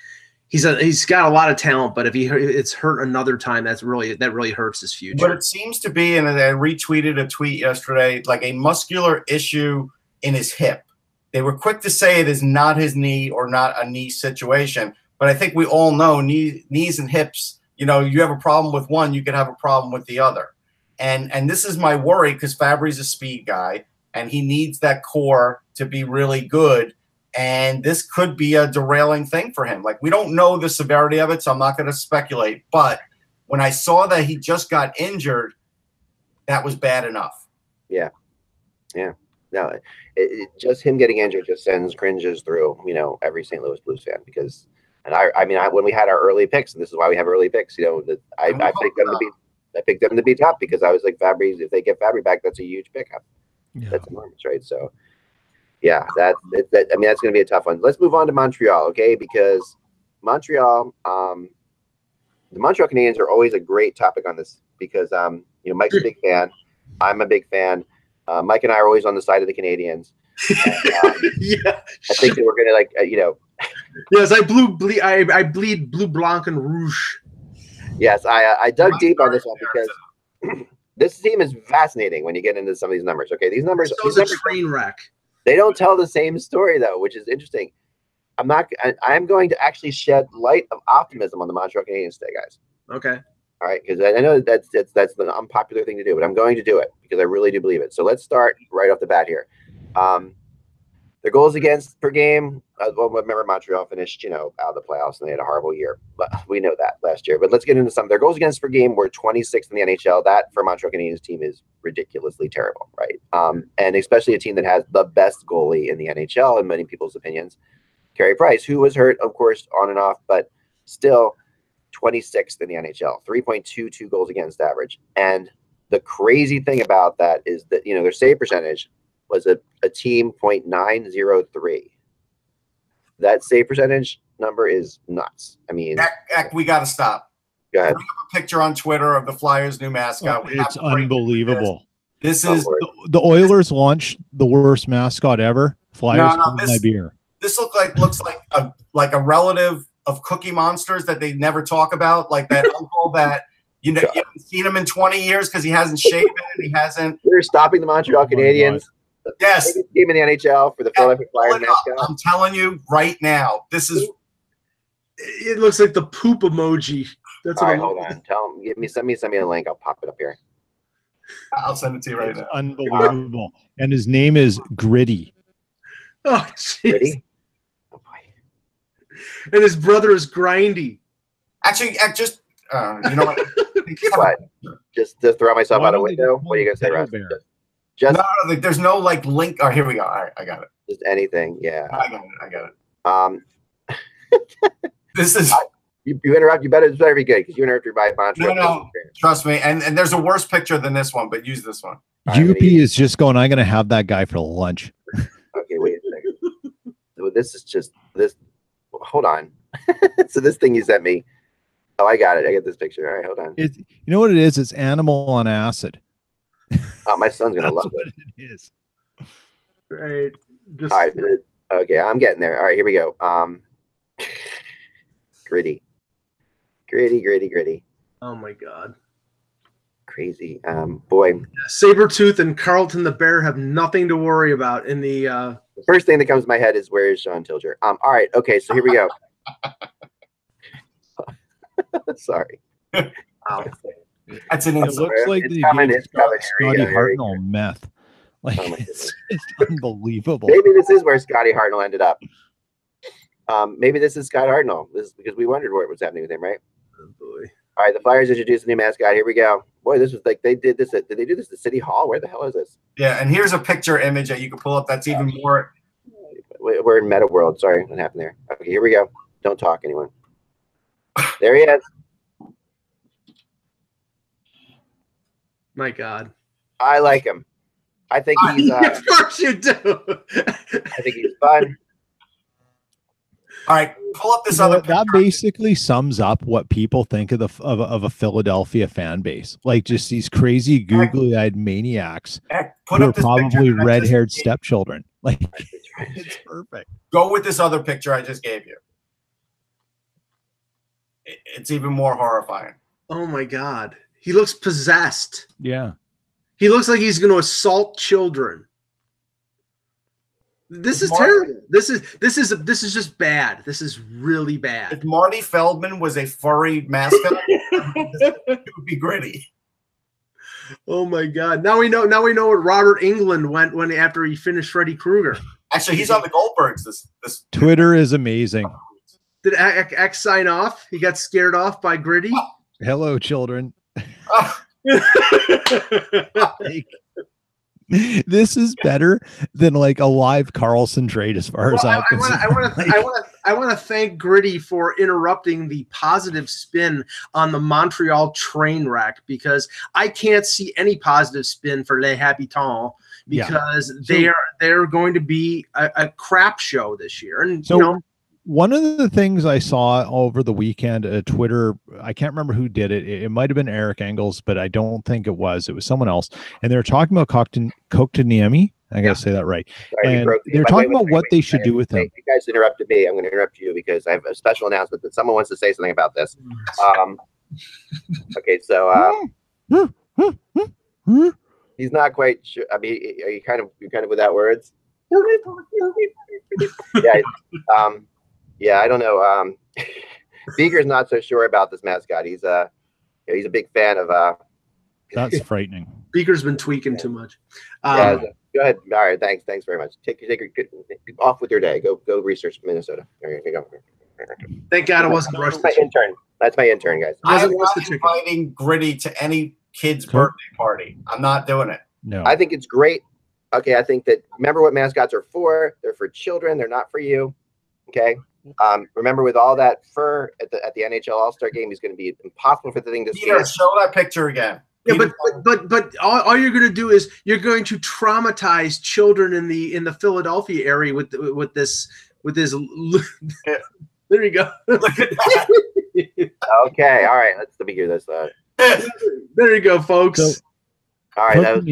he's got a lot of talent, but if it's hurt another time, that really hurts his future. But it seems to be, and I retweeted a tweet yesterday, like a muscular issue in his hip. They were quick to say it is not his knee or not a knee situation. But I think we all know knees and hips, you have a problem with one, you could have a problem with the other. And this is my worry because Fabry's a speed guy and he needs that core to be really good. And this could be a derailing thing for him. Like, we don't know the severity of it, so I'm not going to speculate. But when I saw that he just got injured, that was bad enough. Yeah. No, just him getting injured just sends cringes through, every St. Louis Blues fan because – and I mean, when we had our early picks, and this is why we have early picks, I picked them to be top because I was like, Fabry, if they get Fabry back, that's a huge pickup. Yeah. That's enormous, right? So, yeah, that's going to be a tough one. Let's move on to Montreal, okay? Because Montreal, the Montreal Canadiens are always a great topic on this because, Mike's a big fan. I'm a big fan. Mike and I are always on the side of the Canadiens. And, yeah, I think that we're going to Yes, I bleed blue, blanc, and rouge. Yes, I dug deep on this one because this team is fascinating when you get into some of these numbers. Okay, these numbers. So it's a train wreck. They don't tell the same story though, which is interesting. I'm going to actually shed light of optimism on the Montreal Canadiens today, guys. Okay. All right, because I know that's the unpopular thing to do, but I'm going to do it because I really do believe it. So let's start right off the bat here. Their goals against per game. Well, remember Montreal finished, out of the playoffs and they had a horrible year, but we know that last year. But let's get into some. Their goals against per game were 26th in the NHL. That for Montreal Canadiens team is ridiculously terrible, right? And especially a team that has the best goalie in the NHL in many people's opinions, Carey Price, who was hurt, of course, on and off, but still 26th in the NHL, 3.22 goals against average. And the crazy thing about that is that their save percentage was a team .903. That save percentage number is nuts. I mean, we got to stop. Go ahead. Bring up a picture on Twitter of the Flyers' new mascot. It's unbelievable. This is the Oilers launched the worst mascot ever. Flyers my beer. This looks like a relative of Cookie Monsters that they never talk about, like that uncle that you haven't seen him in 20 years because he hasn't shaved and he hasn't. We're stopping the Montreal Canadiens. Yes, team in the NHL for the Philadelphia Flyers mascot. I'm telling you right now, this is. It looks like the poop emoji. That's all right. Hold on. Send me a link. I'll pop it up here. I'll send it to you right now. Unbelievable. And his name is Gritty. Oh, jeez. Gritty. Oh boy. And his brother is Grindy. Actually, just you know what? What? Just to throw myself out a window. What are you gonna say, Russ? Just no, there's no link. Oh, here we go. All right, I got it. Just anything, yeah. I got it. This is you interrupt. It better be good because you interrupted by Montreal. No, trust me. And there's a worse picture than this one, but use this one. UP is just going. I'm going to have that guy for lunch. Okay, wait a second. So this is just this. Hold on. So this thing you sent me. Oh, I got it. I got this picture. All right, hold on. You know what it is? It's animal on acid. Oh, my son's gonna love it. It is. Right. All right. Okay, I'm getting there. All right, here we go. Gritty. Oh my God. Crazy. Boy. Sabretooth and Carlton the Bear have nothing to worry about in the first thing that comes to my head is where is Sean Tilger? All right, okay, so here we go. Sorry. That's an it looks like the Scotty Hartnell meth. Like it's unbelievable. Maybe this is where Scotty Hartnell ended up. Maybe this is Scott Hartnell. This is because we wondered what was happening with him, right? Oh boy. All right, the Flyers introduced a new mascot. Here we go. Boy, this was like they did this. Did they do this at City Hall? Where the hell is this? Yeah, and here's a picture image that you can pull up. That's even more. We're in Meta World. Sorry, what happened there? Okay, here we go. Don't talk, anyone. There he is. My God. I like him. I think he's. Of course you do. I think he's fun. All right, pull up this You know other what? That picture. basically sums up what people think of of a Philadelphia fan base. Like just these crazy googly-eyed maniacs Put who are up this picture probably that I just red-haired gave you. stepchildren. Like it's perfect. Go with this other picture I just gave you. It's even more horrifying. Oh my God. He looks possessed. Yeah. He looks like he's going to assault children. This is Marty- terrible. This is just bad. This is really bad. If Marty Feldman was a furry mascot, it would be Gritty. Oh my God. Now we know what Robert Englund went when after he finished Freddy Krueger. Actually, he's on the Goldbergs. This Twitter is amazing. Did X sign off? He got scared off by Gritty? Hello, children. Like, this is better than like a live Carlson trade as far as I'm concerned. I want to thank Gritty for interrupting the positive spin on the Montreal train wreck, because I can't see any positive spin for Les Habitants because they're going to be a crap show this year. And so one of the things I saw over the weekend at Twitter, I can't remember who did it. It might have been Eric Engels, but I don't think it was. It was someone else. And they were talking about Kotkaniemi. I got to say that right. Sorry, and they're talking about what they should do with him. You guys interrupted me. I'm going to interrupt you because I have a special announcement that someone wants to say something about this. Okay, so he's not quite sure. I mean, are you kind of without words? Yeah, I don't know. Beaker's not so sure about this mascot. He's a big fan of. That's frightening. Beaker's been tweaking too much. Yeah, go ahead. All right, thanks very much. Take your off with your day. Go research Minnesota. There you go. Thank God it wasn't That's my intern. That's my intern, guys. I'm not inviting Gritty to any kid's birthday party. I'm not doing it. No, I think it's great. Okay, I think that remember what mascots are for. They're for children. They're not for you. Okay. Remember, with all that fur at the NHL All-Star game, it's going to be impossible for the thing to see. Show that picture again. Yeah, but all you're going to do is you're going to traumatize children in the Philadelphia area with this. Yeah. There you go. Look at that. Okay, all right. Let's begin this. There you go, folks. So, all right, that was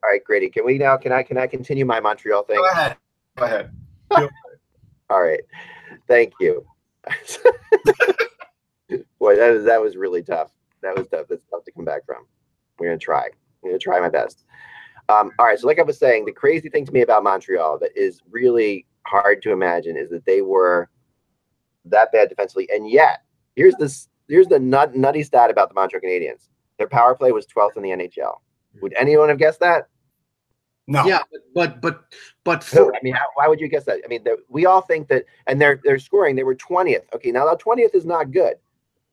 all right, Grady. Can I continue my Montreal thing? Go ahead. All right. Thank you. Boy, that was really tough. That was tough. That's tough to come back from. We're gonna try. I'm gonna try my best. All right. So, like I was saying, the crazy thing to me about Montreal that is really hard to imagine is that they were that bad defensively, and yet here's the nutty stat about the Montreal Canadiens. Their power play was 12th in the NHL. Would anyone have guessed that? No. Yeah, but I mean, why would you guess that? I mean, we all think that, and they're scoring. They were 20th. Okay, now that 20th is not good,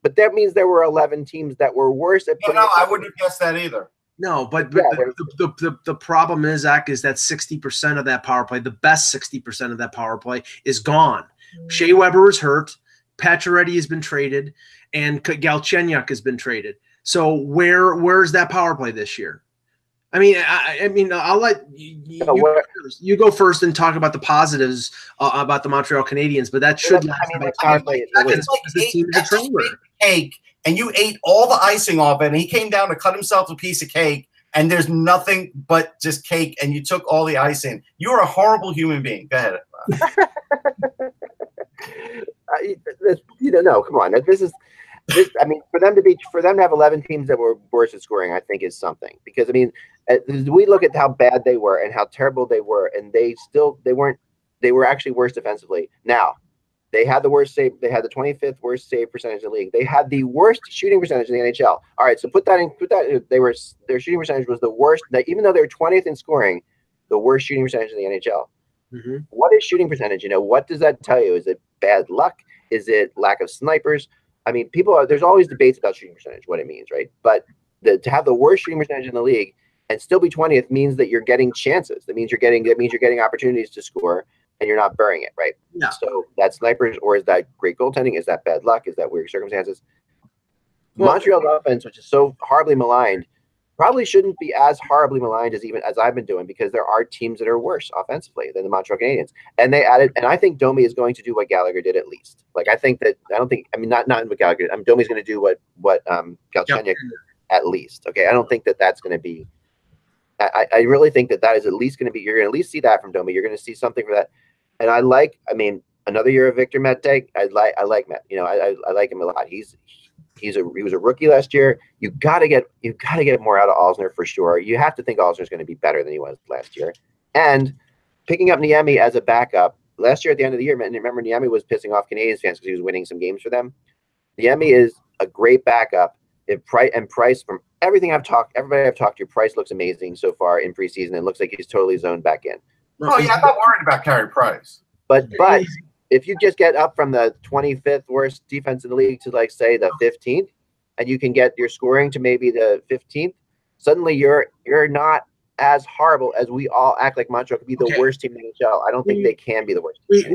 but that means there were 11 teams that were worse at. No, I wouldn't have guessed that either. No, but the problem is, Zach, is that 60% of that power play, the best 60% of that power play, is gone. Shea Weber is hurt. Pacioretty has been traded, and Galchenyuk has been traded. So where's that power play this year? I mean, I'll let you go first and talk about the positives about the Montreal Canadiens, but that should last about 5 seconds because this team is a trainer. Cake, and you ate all the icing off it, and he came down to cut himself a piece of cake, and there's nothing but just cake, and you took all the icing. You're a horrible human being. Go ahead. No, come on. I mean, for them to have 11 teams that were worse at scoring, I think is something. Because I mean, we look at how bad they were and how terrible they were, and they were actually worse defensively. Now, they had the worst save. They had the 25th worst save percentage in the league. They had the worst shooting percentage in the NHL. All right, so their shooting percentage was the worst. Even though they were 20th in scoring, the worst shooting percentage in the NHL. Mm-hmm. What is shooting percentage? What does that tell you? Is it bad luck? Is it lack of snipers? I mean, there's always debates about shooting percentage, what it means, right? But to have the worst shooting percentage in the league and still be 20th means that you're getting chances. That means you're getting opportunities to score and you're not burying it, right? Yeah. So that's snipers, or is that great goaltending? Is that bad luck? Is that weird circumstances? Montreal's offense, which is so horribly maligned, probably shouldn't be as horribly maligned as I've been doing, because there are teams that are worse offensively than the Montreal Canadiens. And they added, and I think Domi is going to do what Gallagher did at least. Like, I mean, not what Gallagher did. I mean, Domi's going to do what Galchenyuk at least. Okay. I don't think that's going to be, I really think that is at least going to be, you're going to at least see that from Domi. You're going to see something for that. And I mean, another year of Victor Mete. I like Met. I like him a lot. He was a rookie last year. You got to get more out of Alzner for sure. You have to think Alzner's going to be better than he was last year. And picking up Niemi as a backup last year at the end of the year, remember Niemi was pissing off Canadiens fans because he was winning some games for them. Niemi is a great backup. Price, from everybody I've talked to, Price looks amazing so far in preseason. It looks like he's totally zoned back in. Oh yeah, I'm not worried about Carey Price. But if you just get up from the 25th worst defense in the league to, like, say, the 15th, and you can get your scoring to maybe the 15th, suddenly you're not as horrible as we all act like. Montreal could be the worst team in the NHL. I don't think they can be the worst team.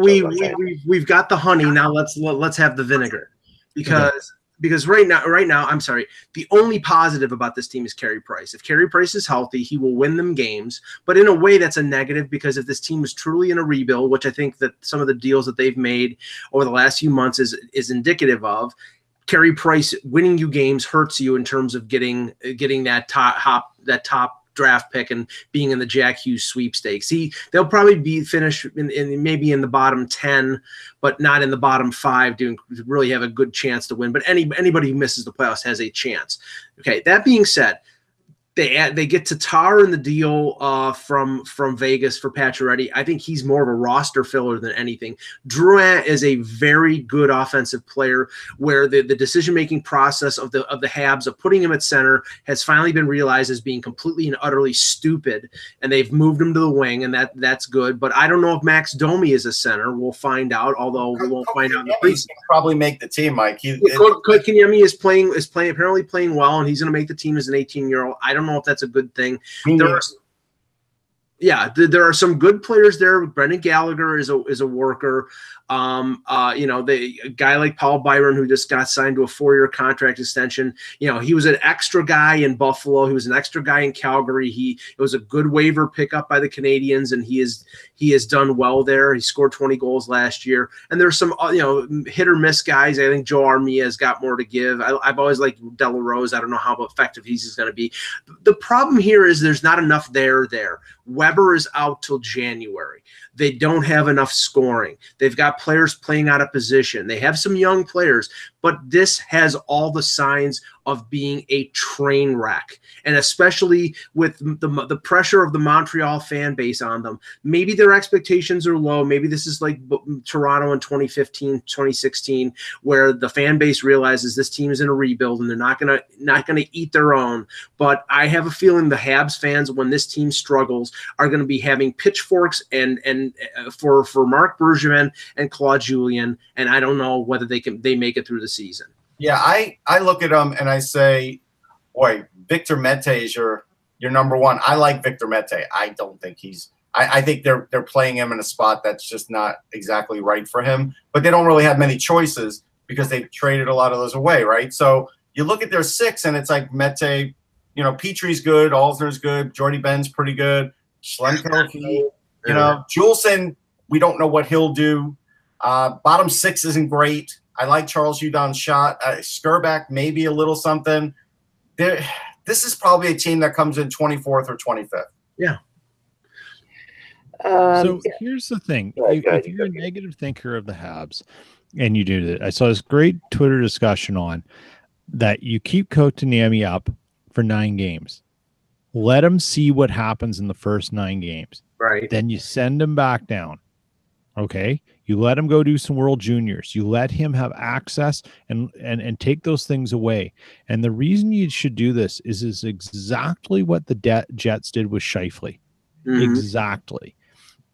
We've got the honey, now let's have the vinegar, because right now, I'm sorry, the only positive about this team is Carey Price. If Carey Price is healthy, he will win them games. But in a way, that's a negative, because if this team is truly in a rebuild, which I think that some of the deals that they've made over the last few months is indicative of, Carey Price winning you games hurts you in terms of getting that top draft pick and being in the Jack Hughes sweepstakes. They'll probably be finished in maybe in the bottom 10, but not in the bottom 5 to really have a good chance to win. But anybody who misses the playoffs has a chance. Okay, that being said, they get Tatar in the deal from Vegas for Pacioretty. I think he's more of a roster filler than anything. Drouin is a very good offensive player, where the decision-making process of the Habs of putting him at center has finally been realized as being completely and utterly stupid, and they've moved him to the wing, and that's good. But I don't know if Max Domi is a center. We'll find out, although we won't find out in the preseason. Probably make the team, Mike. Kotkaniemi is apparently playing well, and he's going to make the team as an 18-year-old. I don't know if that's a good thing. There are some good players there. Brendan Gallagher is a worker. A guy like Paul Byron, who just got signed to a 4-year contract extension. He was an extra guy in Buffalo. He was an extra guy in Calgary. It was a good waiver pickup by the Canadiens, and he has done well there. He scored 20 goals last year. And there's some hit or miss guys. I think Joe Armia has got more to give. I've always liked De La Rose. I don't know how effective he's going to be. The problem here is there's not enough there. Weber is out till January. They don't have enough scoring. They've got players playing out of position. They have some young players, but this has all the signs of being a train wreck. And especially with the pressure of the Montreal fan base on them, maybe their expectations are low. Maybe this is like Toronto in 2015, 2016, where the fan base realizes this team is in a rebuild and they're not gonna eat their own. But I have a feeling the Habs fans, when this team struggles, are going to be having pitchforks and for Marc Bergevin and Claude Julien, and I don't know whether they make it through the season. Yeah, I look at them and I say, boy, Victor Mete is your number one. I like Victor Mete. I don't think I think they're playing him in a spot that's just not exactly right for him. But they don't really have many choices because they've traded a lot of those away, right? So you look at their 6 and it's like Mete, Petrie's good, Alzner's good, Jordy Ben's pretty good, Schlemko, Juleson, we don't know what he'll do. Bottom 6 isn't great. I like Charles Hudon's shot. Skirback, maybe a little something. This is probably a team that comes in 24th or 25th. Yeah. Here's the thing. If you're a negative thinker of the Habs, and you do that, I saw this great Twitter discussion on that you keep Kotkaniemi up for 9 games. Let him see what happens in the first 9 games. Right. Then you send him back down. Okay. You let him go do some World Juniors. You let him have access and take those things away. And the reason you should do this is exactly what the Jets did with Scheifele. Mm-hmm. Exactly.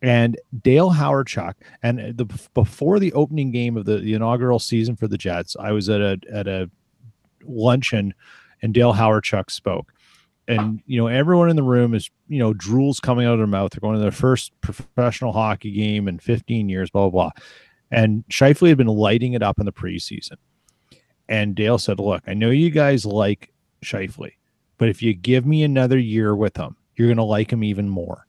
And Dale Hawerchuk, and before the opening game of the inaugural season for the Jets, I was at a luncheon and Dale Hawerchuk spoke. And, everyone in the room is, drools coming out of their mouth. They're going to their first professional hockey game in 15 years, blah, blah, blah. And Scheifele had been lighting it up in the preseason. And Dale said, look, I know you guys like Scheifele, But if you give me another year with him, you're going to like him even more.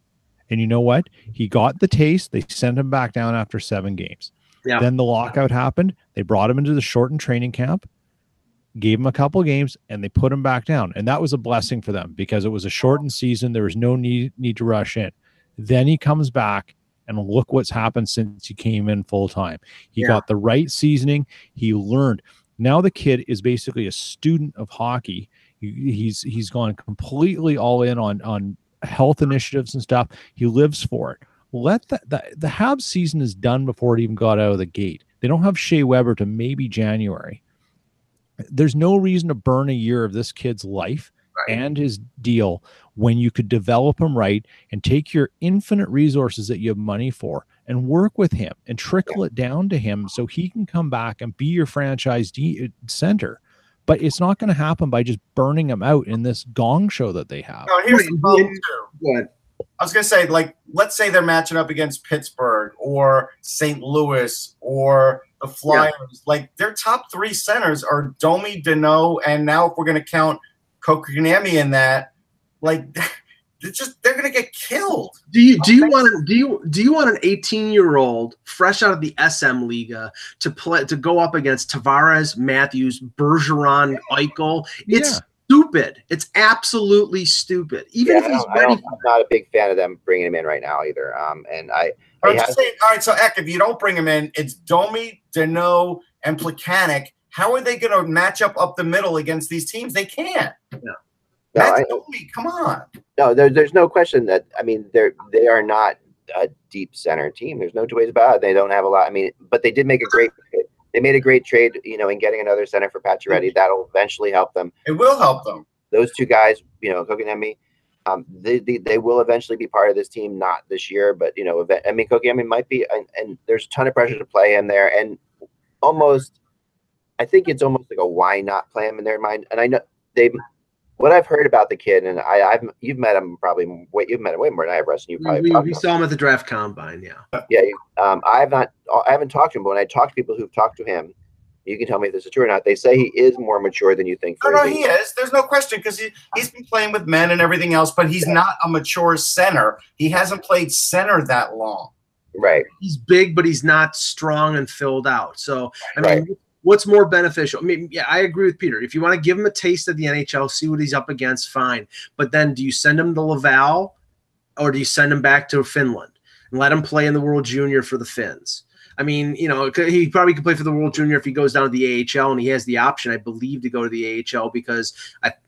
And you know what? He got the taste. They sent him back down after 7 games. Yeah. Then the lockout happened. They brought him into the shortened training camp, gave him a couple of games, and they put him back down. And that was a blessing for them because it was a shortened season. There was no need to rush in. Then he comes back, and look what's happened since he came in full time. He got the right seasoning. He learned. Now the kid is basically a student of hockey. He's gone completely all in on health initiatives and stuff. He lives for it. Let the Habs season is done before it even got out of the gate. They don't have Shea Weber to maybe January. There's no reason to burn a year of this kid's life and his deal when you could develop him right and take your infinite resources that you have money for and work with him and trickle it down to him so he can come back and be your franchise center. But it's not going to happen by just burning him out in this gong show that they have. No, here's the problem too. I was going to say, like, let's say they're matching up against Pittsburgh or St. Louis or the Flyers. Yeah. Like, their top 3 centers are Domi, Deneau, and now if we're going to count Kotkaniemi in that, like, they're going to get killed. Do you want an 18-year-old fresh out of the SM Liga to go up against Tavares, Matthews, Bergeron, Eichel? It's stupid. It's absolutely stupid. Even if he's ready. I'm not a big fan of them bringing him in right now either. I'm just saying, all right, so Eck, if you don't bring him in, it's Domi, Deneau, and Plekanec. How are they going to match up the middle against these teams? They can't. That's Domi. Come on. No, there's no question that, I mean, they are not a deep center team. There's no two ways about it. They don't have a lot. I mean, but they did make a great They made a great trade, in getting another center for Pacioretty. That'll eventually help them. It will help them. Those 2 guys, Kotkaniemi, they will eventually be part of this team. Not this year, but Kotkaniemi might be, and there's a ton of pressure to play him there, and I think it's almost like a why not play him in their mind. And I know what I've heard about the kid, and you've met him you've met him way more than I have, Russ. We saw him at the draft combine, I haven't talked to him, but when I talk to people who've talked to him, you can tell me if this is true or not. They say he is more mature than you think. No, he is. There's no question because he's been playing with men and everything else, but he's not a mature center. He hasn't played center that long. Right. He's big, but he's not strong and filled out. So I mean. What's more beneficial? I mean, I agree with Peter. If you want to give him a taste of the NHL, see what he's up against, fine. But then do you send him to Laval or do you send him back to Finland and let him play in the World Junior for the Finns? I mean, he probably could play for the World Junior if he goes down to the AHL, and he has the option, I believe, to go to the AHL because,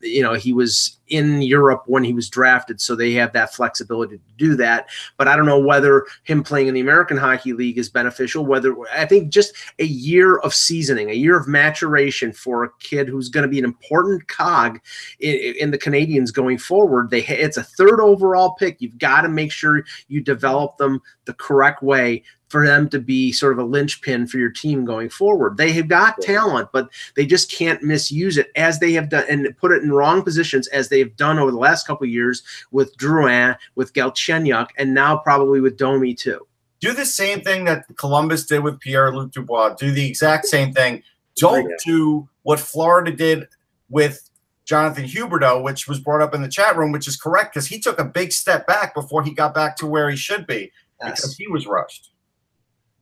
he was in Europe when he was drafted, so they have that flexibility to do that. But I don't know whether him playing in the American Hockey League is beneficial. I think just a year of seasoning, a year of maturation for a kid who's going to be an important cog in the Canadiens going forward. It's a 3rd overall pick. You've got to make sure you develop them the correct way for them to be sort of a linchpin for your team going forward. They have got talent, but they just can't misuse it as they have done and put it in wrong positions as they've done over the last couple of years with Drouin, with Galchenyuk, and now probably with Domi too. Do the same thing that Columbus did with Pierre-Luc Dubois. Do the exact same thing. Don't do what Florida did with Jonathan Huberdeau, which was brought up in the chat room, which is correct because he took a big step back before he got back to where he should be because he was rushed.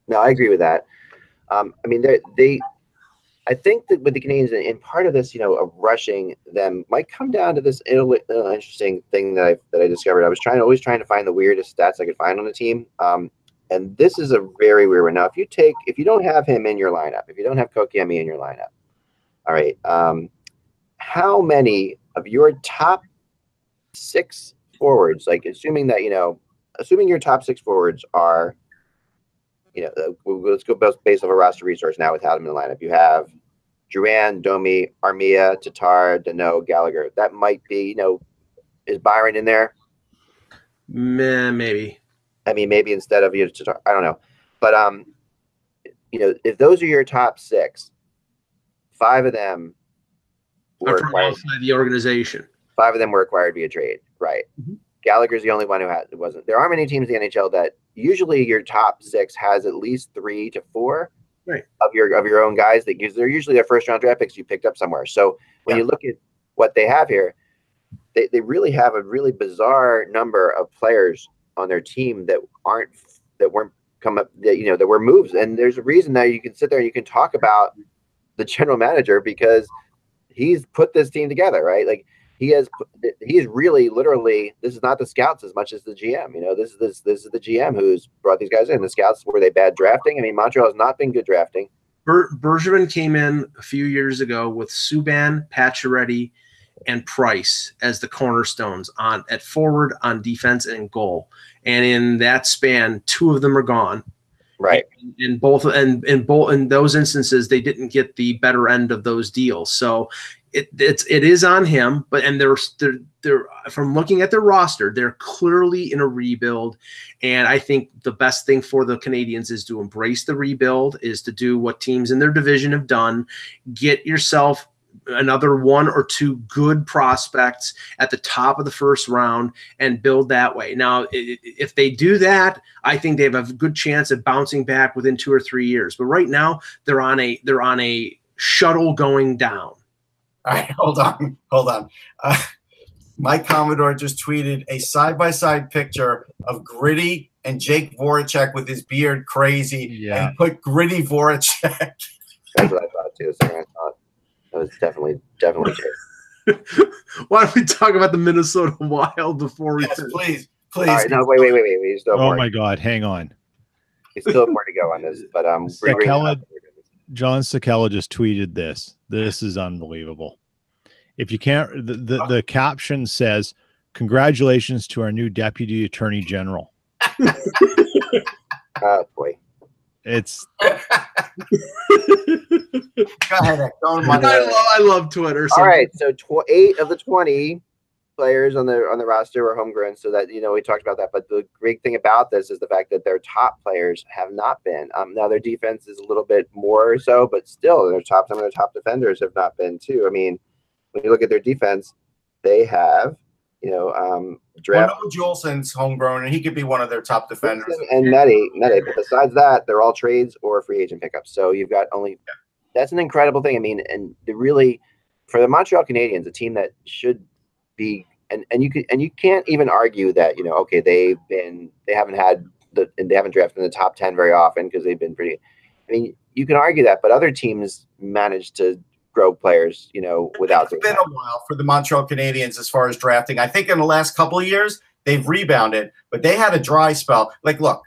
No, I agree with that. I mean, I think that with the Canadiens, and part of this, of rushing them might come down to this interesting thing that I discovered. I was always trying to find the weirdest stats I could find on the team. And this is a very weird one. Now, if you don't have him in your lineup, if you don't have Kotkaniemi in your lineup, all right, how many of your top 6 forwards, like assuming your top 6 forwards are, let's go based off a roster resource now without him in the lineup. You have Drouin, Domi, Armia, Tatar, Deneau, Gallagher. That might be, is Byron in there? Maybe. I mean, maybe instead of Tatar. I don't know. But, if those are your top 6, 5 of them were from outside the organization. 5 of them were acquired via trade. Right. Mm-hmm. Gallagher's the only one who wasn't. There aren't many teams in the NHL that usually your top 6 has at least 3 to 4 of your own guys that they're usually their first round draft picks you picked up somewhere. So when you look at what they have here, they really have a really bizarre number of players on their team that weren't come up, that were moves. And there's a reason that you can sit there and you can talk about the general manager because he's put this team together, right? Like he's really literally, this is not the scouts as much as the GM. This is the GM who's brought these guys in. The scouts, were they bad drafting? I mean, Montreal has not been good drafting. Bergevin came in a few years ago with Subban, Pacioretty, and Price as the cornerstones at forward, on defense, and goal. And in that span, 2 of them are gone. Right. In those instances, they didn't get the better end of those deals. So it is on him. But they're from looking at their roster, they're clearly in a rebuild. And I think the best thing for the Canadiens is to embrace the rebuild, is to do what teams in their division have done. Get yourself another 1 or 2 good prospects at the top of the first round and build that way. Now, if they do that, I think they have a good chance of bouncing back within 2 or 3 years. But right now, they're on a shuttle going down. All right, hold on. Mike Commodore just tweeted a side-by-side picture of Gritty and Jake Voracek with his beard crazy, and put Gritty Voracek. That's what I thought too. So I thought that was definitely true. Why don't we talk about the Minnesota Wild before we? Yes, please. All right, no, wait. We still have more. Oh my God, hang on. We still have more to go on this, but John Sakella just tweeted this. This is unbelievable. If you can't, the caption says, "Congratulations to our new Deputy Attorney General." Oh boy. It's. Go ahead. I love Twitter. So. All right, so 8 of the 20 players on the roster are homegrown, so that we talked about that. But the great thing about this is the fact that their top players have not been. Now their defense is a little bit more so, but still, some of their top defenders have not been too. I mean, when you look at their defense, they have Noah Julesen's homegrown, and he could be one of their top defenders. And Nettie. But besides that, they're all trades or free agent pickups. So you've got that's an incredible thing. I mean, and really, for the Montreal Canadiens, a team that should be, and you can't even argue that they haven't drafted in the top 10 very often because they've been pretty. I mean, you can argue that, but other teams manage to grow players, without. It's been a while for the Montreal Canadiens as far as drafting. I think in the last couple of years they've rebounded, but they had a dry spell. Like, look,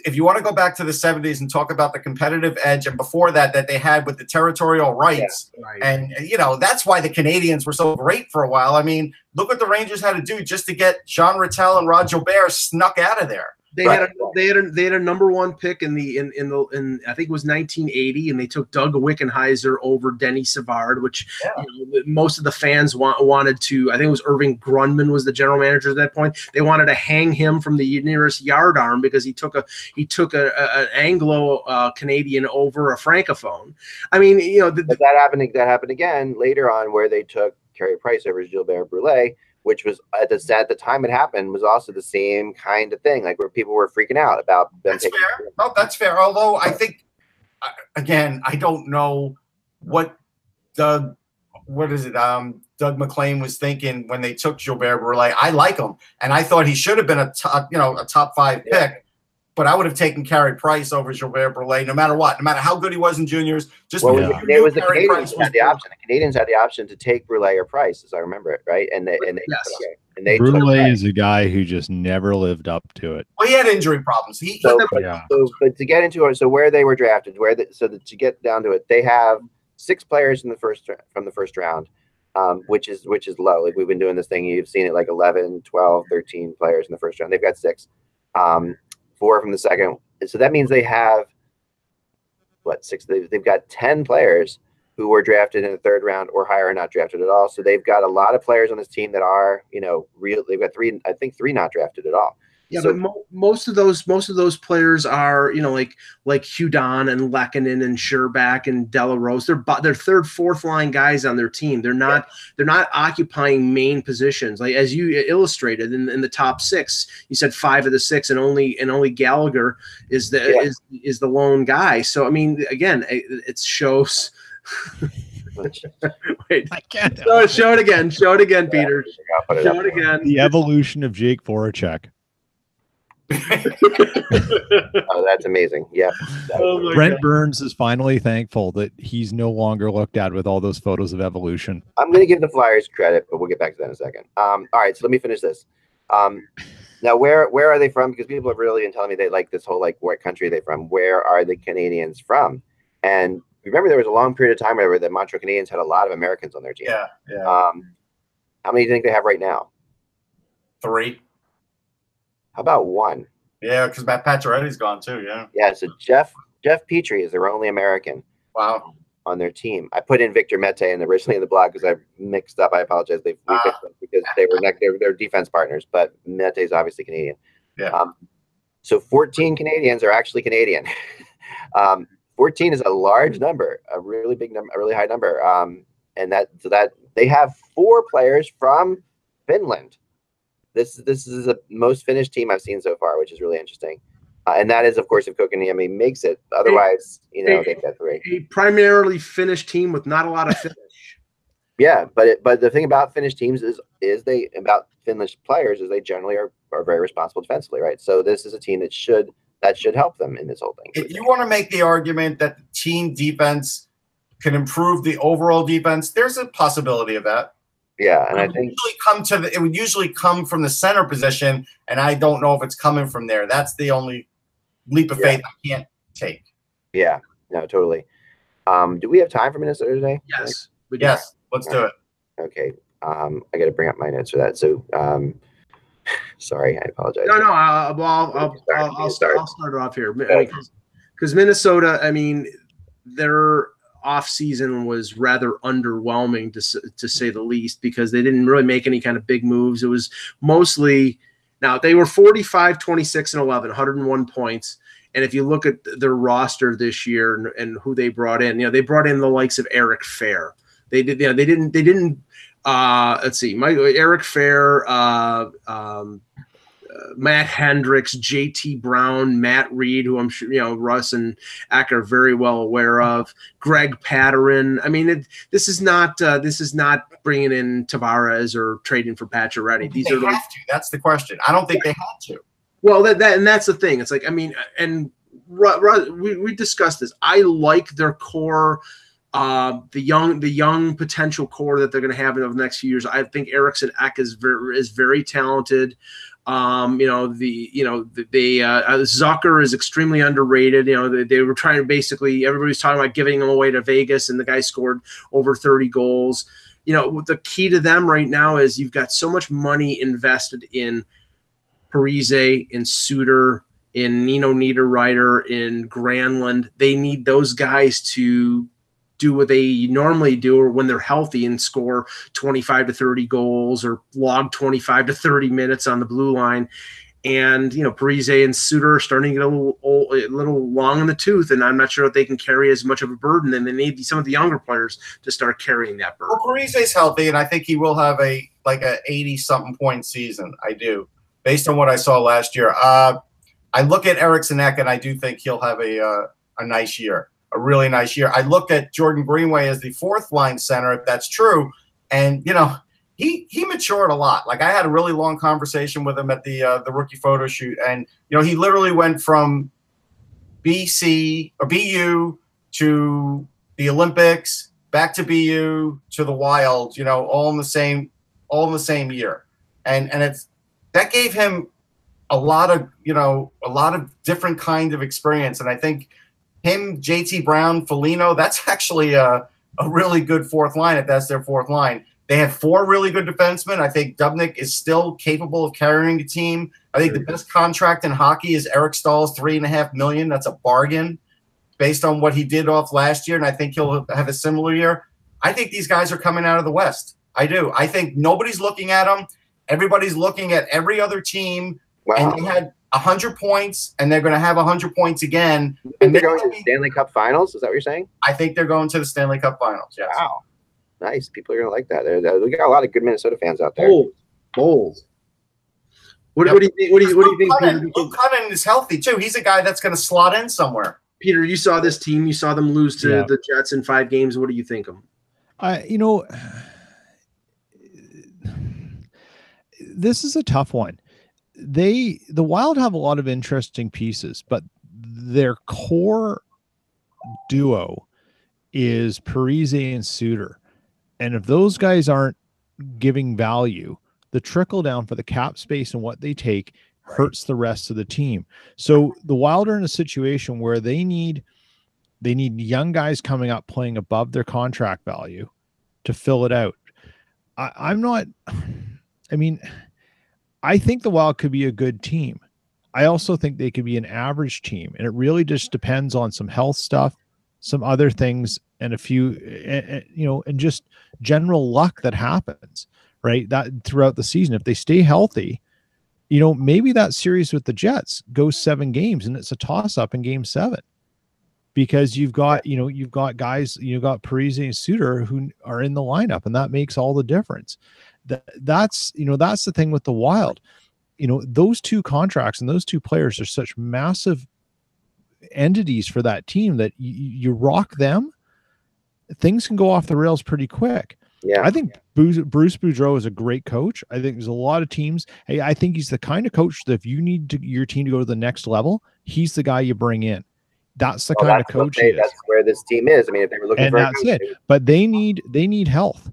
if you want to go back to the 70s and talk about the competitive edge, and before that they had with the territorial rights, right. And that's why the Canadiens were so great for a while. I mean, look what the Rangers had to do just to get Jean Rattel and Rod Gilbert snuck out of there. They had a number 1 pick in I think it was 1980, and they took Doug Wickenheiser over Denny Savard, which most of the fans wanted to. I think it was Irving Grundman was the general manager at that point. They wanted to hang him from the nearest yardarm because he took an Anglo Canadian over a Francophone. I mean, but that happened again later on, where they took Carey Price over Gilbert Brûlé, which was at the time it happened was also the same kind of thing, like where people were freaking out about them. That's fair. Oh, that's fair. Although I think, again, I don't know what Doug McLean was thinking when they took Gilbert Brûlé. I like him, and I thought he should have been a top 5 pick. But I would have taken Carey Price over Gilbert Brûlé, no matter what, no matter how good he was in juniors. The Canadiens had the option. The Canadiens had the option to take Brûlé or Price, as I remember it, right? And they Brûlé is a guy who just never lived up to it. Well, he had injury problems. But to get into it, so where they were drafted, to get down to it, they have 6 players from the first round, which is low. Like, we've been doing this thing, you've seen it, like 11, 12, 13 players in the first round. They've got 6. 4 from the second. So that means they have 6? They've got 10 players who were drafted in the 3rd round or higher, or not drafted at all. So they've got a lot of players on this team that are, real. They've got 3 not drafted at all. Yeah, so, but most of those players are, like Hudon and Lehkonen and Sherbak and Delarose. They're 3rd, 4th line guys on their team. They're not occupying main positions. Like, as you illustrated in the top 6, you said 5 of the 6, and only Gallagher is the lone guy. So I mean, again, it shows. Wait, I can't. Show it again, Peter. put it Show up. it again. The evolution of Jake Voracek. Oh, that's amazing. Yep. Oh my Brent God. Burns is finally thankful that he's no longer looked at with all those photos of evolution. I'm going to give the Flyers credit, but we'll get back to that in a second. All right, so let me finish this. Now, where are they from? Because people have really been telling me they like this whole, like, what country are they from? Where are the Canadians from? And remember, there was a long period of time where the Montreal Canadiens had a lot of Americans on their team. Yeah. How many do you think they have right now? 3. How about 1? Yeah, because Matt Pacioretty's gone too. Yeah. Yeah, so Jeff Petrie is their only American Wow. on their team. I put in Victor Mete and originally in the blog because I mixed up. I apologize. We fixed it because they were they're defense partners, but Mete is obviously Canadian. Yeah. So 14 Canadians are actually Canadian. 14 is a large number, a really big number, a really high number. And that they have 4 players from Finland. This is the most Finnish team I've seen so far, which is really interesting. And that is, of course, if Kokaniemi makes it. Otherwise, they've got 3. A primarily Finnish team with not a lot of Finnish. Yeah, but the thing about Finnish teams is about Finnish players is they generally are very responsible defensively, right? So this is a team that should help them in this whole thing. If you want to make the argument that the team defense can improve the overall defense, there's a possibility of that. Yeah, and I think it would usually come from the center position, and I don't know if it's coming from there. That's the only leap of faith I can't take. Yeah, no, totally. Do we have time for Minnesota today? Yes. Yes, let's do it. Okay. I got to bring up my notes for that. So, sorry, I apologize. No. I'll start off here because Minnesota. I mean, their off season was rather underwhelming to say the least because they didn't really make any kind of big moves. It was mostly now they were 45, 26, and 11, 101 points. And if you look at their roster this year and who they brought in, they brought in the likes of Eric Fair. They didn't. Let's see, Eric Fair, Matt Hendricks, JT Brown, Matt Reed, who I'm sure Russ and Eck are very well aware of. Greg Patterin. I mean, this is not bringing in Tavares or trading for Pacioretty. These are have to. That's the question. I don't think they had to. Well, that's the thing. It's like, I mean, and we discussed this. I like their core. The young potential core that they're going to have in the next few years. I think Eriksson Ek is very talented. Zucker is extremely underrated. They were trying to basically everybody's talking about giving him away to Vegas, and the guy scored over 30 goals. The key to them right now is you've got so much money invested in Parise, in Suter, in Nino Niederreiter, in Granlund. They need those guys to do what they normally do or when they're healthy and score 25 to 30 goals or log 25 to 30 minutes on the blue line. And, Parise and Suter are starting to get a little long in the tooth, and I'm not sure if they can carry as much of a burden, and they need some of the younger players to start carrying that burden. Well, Parise's healthy, and I think he will have a 80-something point season. I do, based on what I saw last year. I look at Eriksson Ek, and I do think he'll have a nice year. A really nice year. I looked at Jordan Greenway as the 4th line center, if that's true. And, he matured a lot. Like, I had a really long conversation with him at the rookie photo shoot. And, he literally went from BC or BU to the Olympics, back to BU to the Wild, all in the same year. And that gave him a lot of different kind of experience. And I think him, JT Brown, Foligno, that's actually a really good 4th line if that's their 4th line. They have 4 really good defensemen. I think Dubnyk is still capable of carrying the team. I think the best contract in hockey is Eric Stahl's $3.5 million. That's a bargain based on what he did off last year, and I think he'll have a similar year. I think these guys are coming out of the West. I do. I think nobody's looking at them. Everybody's looking at every other team, and they had 100 points, and they're going to have 100 points again. And they're going to the Stanley Cup Finals? Is that what you're saying? I think they're going to the Stanley Cup Finals, yes. Wow. Nice. People are going to like that. We got a lot of good Minnesota fans out there. Bold. What do you think? What do you think? Luke Cunnin is healthy, too. He's a guy that's going to slot in somewhere. Peter, you saw this team. You saw them lose to the Jets in 5 games. What do you think of them? this is a tough one. The Wild have a lot of interesting pieces, but their core duo is Parise and Suter. And if those guys aren't giving value, the trickle down for the cap space and what they take hurts the rest of the team. So the Wild are in a situation where they need young guys coming up playing above their contract value to fill it out. I think the Wild could be a good team. I also think they could be an average team, and it really just depends on some health stuff, some other things, and a few, and just general luck that happens, right? That throughout the season, if they stay healthy, maybe that series with the Jets goes 7 games and it's a toss up in game 7 because you've got guys, you've got Parise and Suter who are in the lineup, and that makes all the difference. That's the thing with the Wild. Those 2 contracts and those 2 players are such massive entities for that team that you rock them, things can go off the rails pretty quick. Yeah, I think Bruce Boudreau is a great coach. I think there's a lot of teams. Hey, I think he's the kind of coach that if you need your team to go to the next level, he's the guy you bring in. That's the kind of coach he is. That's where this team is. I mean, if they were looking for that's it. But they need health,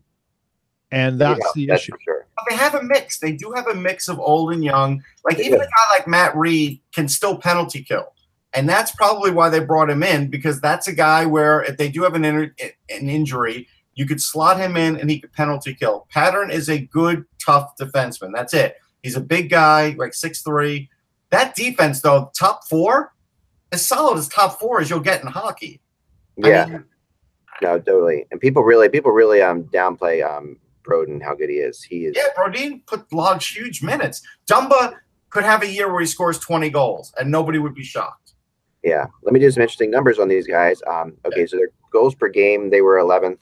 and that's the issue. For sure. But they have a mix. They do have a mix of old and young. Like even a guy like Matt Reed can still penalty kill. And that's probably why they brought him in, because that's a guy where if they do have an injury, you could slot him in and he could penalty kill. Pattern is a good, tough defenseman. That's it. He's a big guy, like 6'3". That defense, though, top 4, as solid as top 4 as you'll get in hockey. Yeah. No, totally. And people really downplay Brodin, how good he is. Yeah, Brodin logs huge minutes. Dumba could have a year where he scores 20 goals, and nobody would be shocked. Yeah. Let me do some interesting numbers on these guys. Okay, so their goals per game, they were 11th.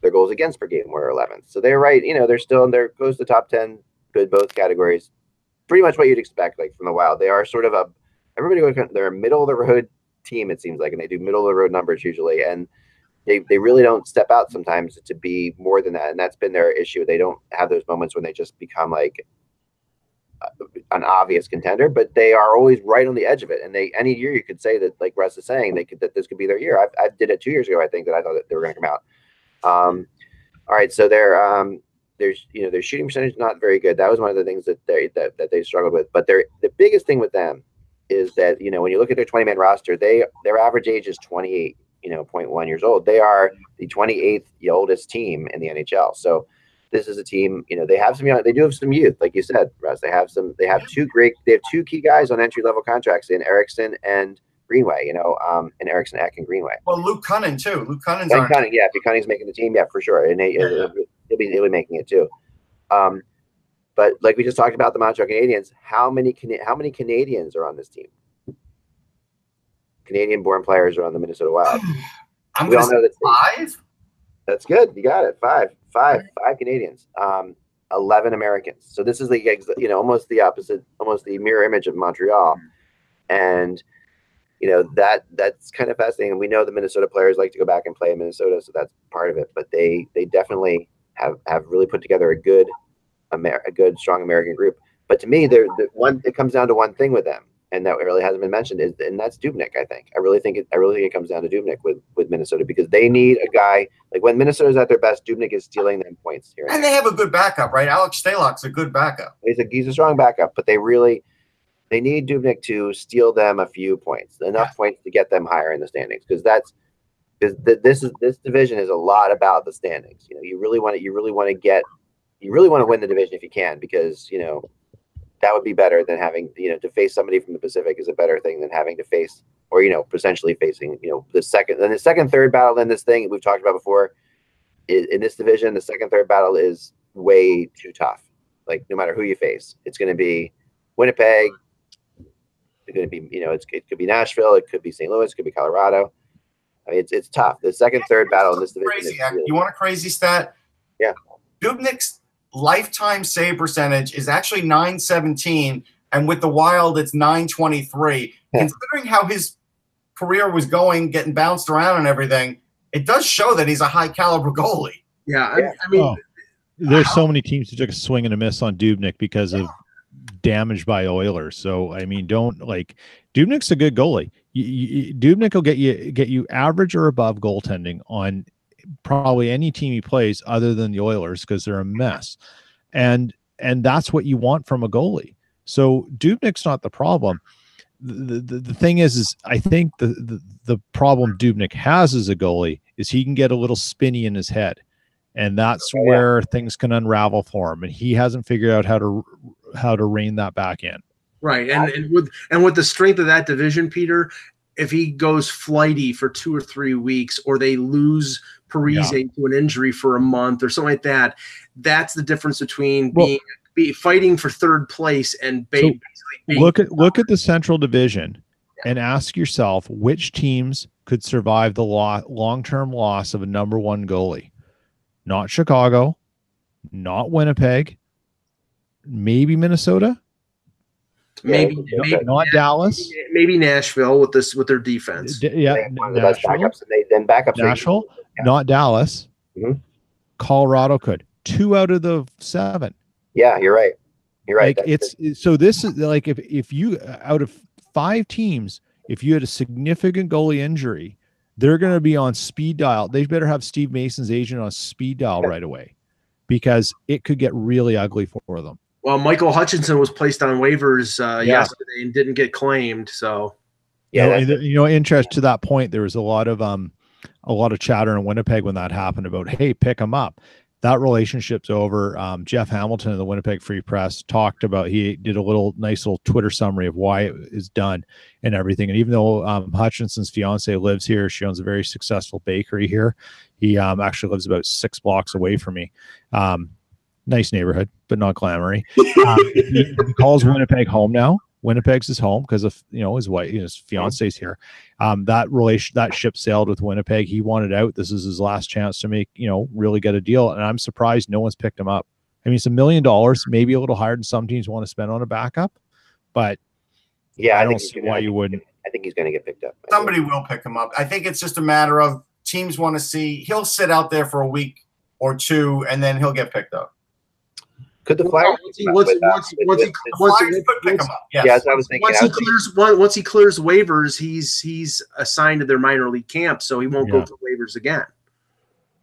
Their goals against per game were 11th. So they're right. They're still in there, goes to top 10, good both categories. Pretty much what you'd expect, like from the Wild. They are sort of they're a middle of the road team, it seems like, and they do middle of the road numbers usually. And they really don't step out sometimes to be more than that. And that's been their issue. They don't have those moments when they just become like an obvious contender, but they are always right on the edge of it. And any year you could say that, like Russ is saying, that this could be their year. I did it 2 years ago. I think that I thought that they were going to come out. All right. So their shooting percentage is not very good. That was one of the things that they struggled with, but the biggest thing with them is that, when you look at their 20-man roster, their average age is 28.1 years old. They are the 28th oldest team in the NHL. So this is a team, they have they do have some youth, like you said, Russ. They have 2 key guys on entry-level contracts in Eriksson and Greenway, and Eriksson, Ek, and Greenway. Well, Luke Cunnin too. Luke Cunning's if Cunning's making the team, yeah, for sure, and he'll be making it too. But like we just talked about the Montreal Canadiens, how many Canadians are on this team? Canadian-born players are on the Minnesota Wild. I'm going to say 5. That's good. You got it. Five Canadians. 11 Americans. So this is almost the opposite, almost the mirror image of Montreal. And that's kind of fascinating. And we know the Minnesota players like to go back and play in Minnesota, so that's part of it. But they definitely have really put together a good, strong American group. But to me, it comes down to one thing with them, and that really hasn't been mentioned, and that's Dubnyk. I think it comes down to Dubnyk with Minnesota, because they need a guy like when Minnesota's at their best, Dubnyk is stealing them points here. And they have a good backup, right? Alex Stalock's a good backup. He's a strong backup, but they need Dubnyk to steal them a few points, enough points to get them higher in the standings, because this division is a lot about the standings. You really want to win the division if you can, because that would be better than having to face somebody from the Pacific is a better thing than having to face, or potentially facing the second third battle in this thing we've talked about before. In this division, the second third battle is way too tough. Like no matter who you face, it's going to be Winnipeg. It's going to be it could be Nashville, it could be St. Louis, it could be Colorado. I mean, it's tough. The second third battle in this division. You want a crazy stat? Yeah. Dubnyk's lifetime save percentage is actually .917, and with the Wild, it's .923. Considering how his career was going, getting bounced around and everything, it does show that he's a high caliber goalie. Yeah, I mean, there's so many teams who took a swing and a miss on Dubnyk because of damage by Oilers. So I mean, Dubnyk's a good goalie. Dubnyk will get you average or above goaltending on probably any team he plays other than the Oilers, because they're a mess. And that's what you want from a goalie. So Dubnyk's not the problem. The thing is I think the problem Dubnyk has as a goalie is he can get a little spinny in his head, and that's where things can unravel for him, and he hasn't figured out how to rein that back in. Right, and with the strength of that division, Peter, if he goes flighty for 2 or 3 weeks, or they lose Parise to an injury for a month or something like that, that's the difference between fighting for third place and basically look at the Central Division and ask yourself which teams could survive the long-term loss of a number one goalie. Not Chicago, not Winnipeg, maybe Minnesota, maybe not Dallas, maybe Nashville with their defense. Nashville, not Dallas. Mm-hmm. Colorado could. 2 out of the 7. Yeah, you're right. You're right. Like so this is like if you out of 5 teams, if you had a significant goalie injury, they're going to be on speed dial. They better have Steve Mason's agent on speed dial right away, because it could get really ugly for them. Well, Michael Hutchinson was placed on waivers yesterday and didn't get claimed. So interest to that point, there was a lot of chatter in Winnipeg when that happened about, hey, pick him up. That relationship's over. Jeff Hamilton of the Winnipeg Free Press talked about, he did a nice little Twitter summary of why it is done and everything. And even though Hutchinson's fiance lives here, she owns a very successful bakery here. He actually lives about 6 blocks away from me. Nice neighborhood, but not glamoury. He calls Winnipeg home now. Winnipeg's his home because of his wife, his fiance's here. That ship sailed with Winnipeg. He wanted out. This is his last chance to make really get a deal, and I'm surprised no one's picked him up. I mean, it's $1 million, maybe a little higher than some teams want to spend on a backup, but I don't see why you wouldn't. I think he's going to get picked up. Somebody will pick him up. I think it's just a matter of teams want to see. He'll sit out there for a week or 2, and then he'll get picked up. Could the Flyers? Once he clears waivers, he's assigned to their minor league camp, so he won't go through waivers again.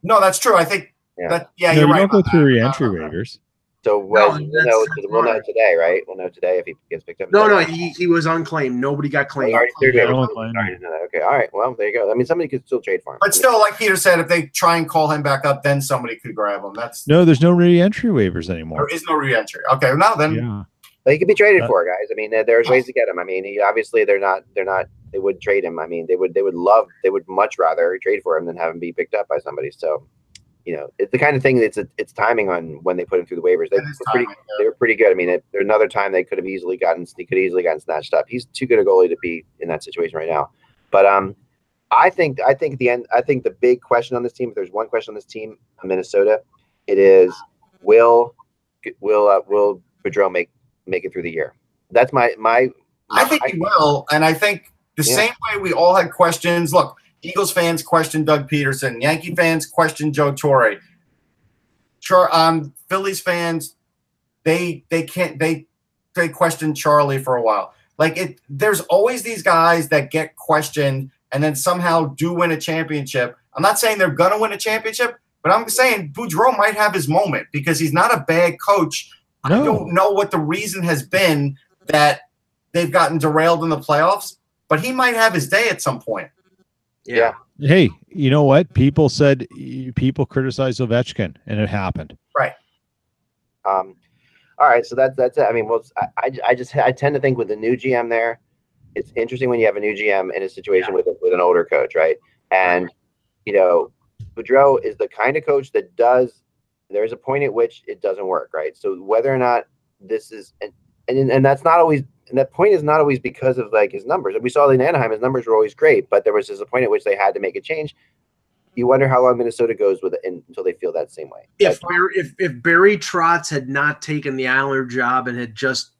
No, that's true. I think you're right. You don't go through re-entry waivers. So we'll know today, right? We'll know today if he gets picked up. No, he was unclaimed. Nobody got claimed. Okay, all right. Well, there you go. I mean, somebody could still trade for him. But still, like Peter said, if they try and call him back up, then somebody could grab him. There's no re-entry waivers anymore. There is no re-entry. Okay, now then. He could be traded for, guys. I mean, there's ways to get him. I mean, obviously they're not. They would trade him. I mean, they would much rather trade for him than have him be picked up by somebody. So. It's the kind of thing that's it's timing on when they put him through the waivers. They were pretty good. I mean, there's another time they could have easily gotten snatched up. He's too good a goalie to be in that situation right now. But I think the big question on this team, if there's one question on this team, Minnesota, it is will Boudreau make it through the year? That's my I think he will, and I think the same way we all had questions. Look. Eagles fans question Doug Peterson. Yankee fans question Joe Torre. Phillies fans, they question Charlie for a while. There's always these guys that get questioned and then somehow do win a championship. I'm not saying they're gonna win a championship, but I'm saying Boudreau might have his moment because he's not a bad coach. No. I don't know what the reason has been that they've gotten derailed in the playoffs, but he might have his day at some point. Yeah. Hey, you know what? People criticized Ovechkin, and it happened. Right. All right. So that's it. I mean, I tend to think with the new GM there, it's interesting when you have a new GM in a situation with an older coach, right? And Boudreau is the kind of coach that there's a point at which it doesn't work, right? So whether or not this is and that's not always. And that point is not always because of his numbers. We saw in Anaheim, his numbers were always great, but there was just a point at which they had to make a change. You wonder how long Minnesota goes with it until they feel that same way. If Barry Trotz had not taken the Islander job and had just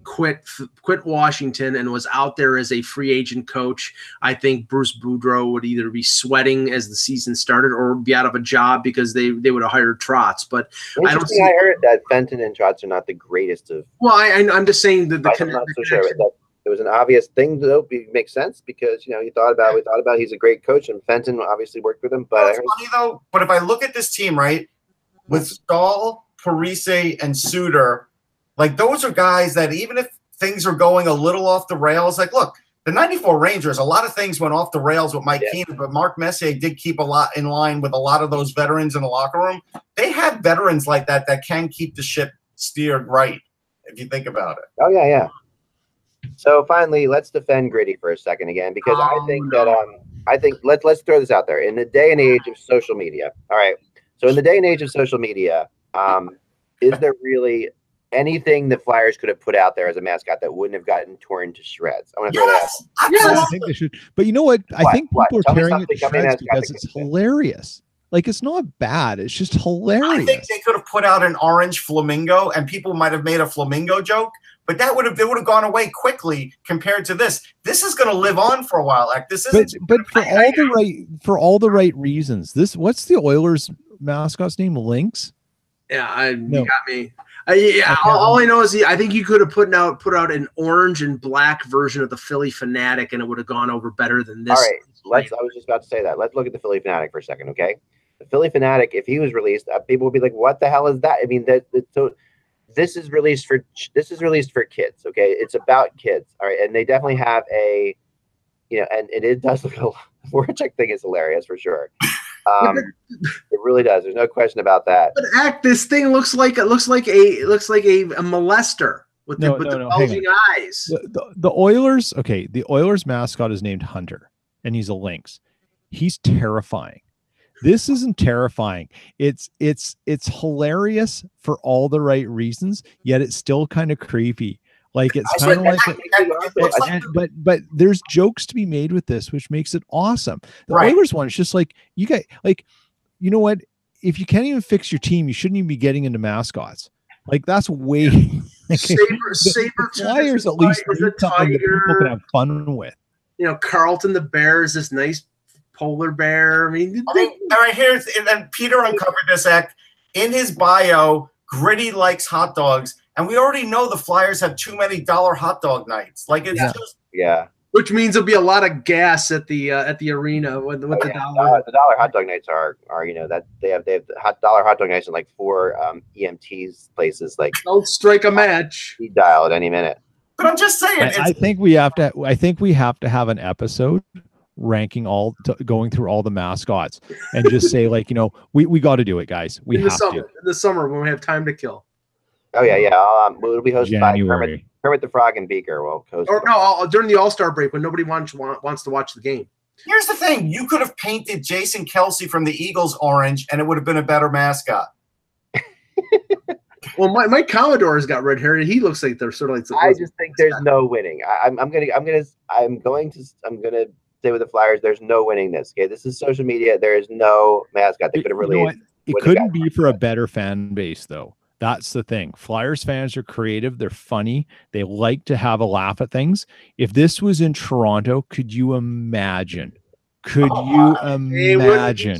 quit Washington and was out there as a free agent coach, I think Bruce Boudreau would either be sweating as the season started or be out of a job because they would have hired Trotz. But I don't see. I heard that Fenton and Trotz are not the greatest of. Well, I'm just saying that I'm not so sure. It was an obvious thing, though. It makes sense because we thought about he's a great coach, and Fenton obviously worked with him. But it's funny though. But if I look at this team, right, with Stahl, Parise, and Suter. Like, those are guys that even if things are going a little off the rails, like, look, the 94 Rangers, a lot of things went off the rails with Mike Keenan, but Mark Messier did keep a lot in line with a lot of those veterans in the locker room. They have veterans like that can keep the ship steered right, if you think about it. Oh, yeah. So, finally, let's defend Gritty for a second again, because I think let's throw this out there. In the day and age of social media, all right, so in the day and age of social media, is there really anything the Flyers could have put out there as a mascot that wouldn't have gotten torn to shreds? I want to throw that out. Yes, I think they should. But you know what? I think people are tearing it to shreds because it's hilarious. Like, it's not bad. It's just hilarious. I think they could have put out an orange flamingo, and people might have made a flamingo joke, but it would have gone away quickly compared to this. This is going to live on for a while. Like, this isn't. But for all the right reasons. What's the Oilers mascot's name? Lynx. Yeah, you got me. All I know is I think you could have put out an orange and black version of the Philly Fanatic, and it would have gone over better than this. All right, I was just about to say that. Let's look at the Philly Fanatic for a second, okay? The Philly Fanatic, if he was released, people would be like, "What the hell is that?" I mean, so this is released for kids, okay? It's about kids, all right? And they definitely have and it does look the Voracek thing is hilarious for sure. It really does. There's no question about that. But this thing looks like a molester with the bulging eyes. The Oilers, okay. The Oilers mascot is named Hunter, and he's a lynx. He's terrifying. This isn't terrifying. It's hilarious for all the right reasons, yet it's still kind of creepy. Like, it's kind of like, but there's jokes to be made with this, which makes it awesome. The Oilers one is just like, you guys, like, you know what? If you can't even fix your team, you shouldn't even be getting into mascots. Like, that's way. Saber Flyers at least need something that people can have fun with. Carlton the Bear is this nice polar bear. I mean, all right, here's and Peter uncovered this act in his bio. Gritty likes hot dogs. And we already know the Flyers have too many dollar hot dog nights. Like, it's just which means there'll be a lot of gas at the arena with the dollar. The dollar hot dog nights are that they have dollar hot dog nights in like 4 EMTs places. Like, don't strike a match. Speed dial at any minute. But I'm just saying. I think we have to have an episode ranking going through all the mascots and just say, like, we got to do it, guys. We have to. In the summer when we have time to kill. Oh yeah. It'll be hosted by Kermit the Frog and Beaker. Will host. Or no, during the All-Star break when nobody wants to watch the game. Here's the thing: you could have painted Jason Kelsey from the Eagles orange, and it would have been a better mascot. Well, Mike Commodore's got red hair, and he looks like they're sort of like. I just think there's no winning. I'm gonna say with the Flyers, there's no winning this. Okay, this is social media. There is no mascot that could have really. It couldn't be for a better fan base, though. That's the thing. Flyers fans are creative. They're funny. They like to have a laugh at things. If this was in Toronto, could you imagine? But look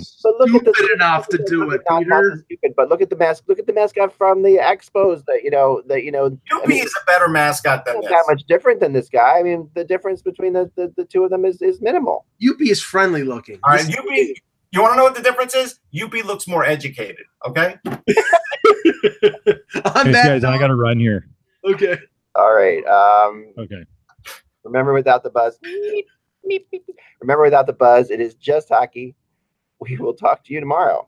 stupid enough to do it, Peter. But look at the mask. Look at the mascot from the Expos. Doopy is a better mascot than this. Not much different than this guy. I mean, the difference between the two of them is minimal. Youppi is friendly looking. All right, Youppi. You want to know what the difference is? Youppi looks more educated. Okay. Guys, I got to run here. Okay. All right. Okay. Remember, without the buzz. Remember, without the buzz, it is just hockey. We will talk to you tomorrow.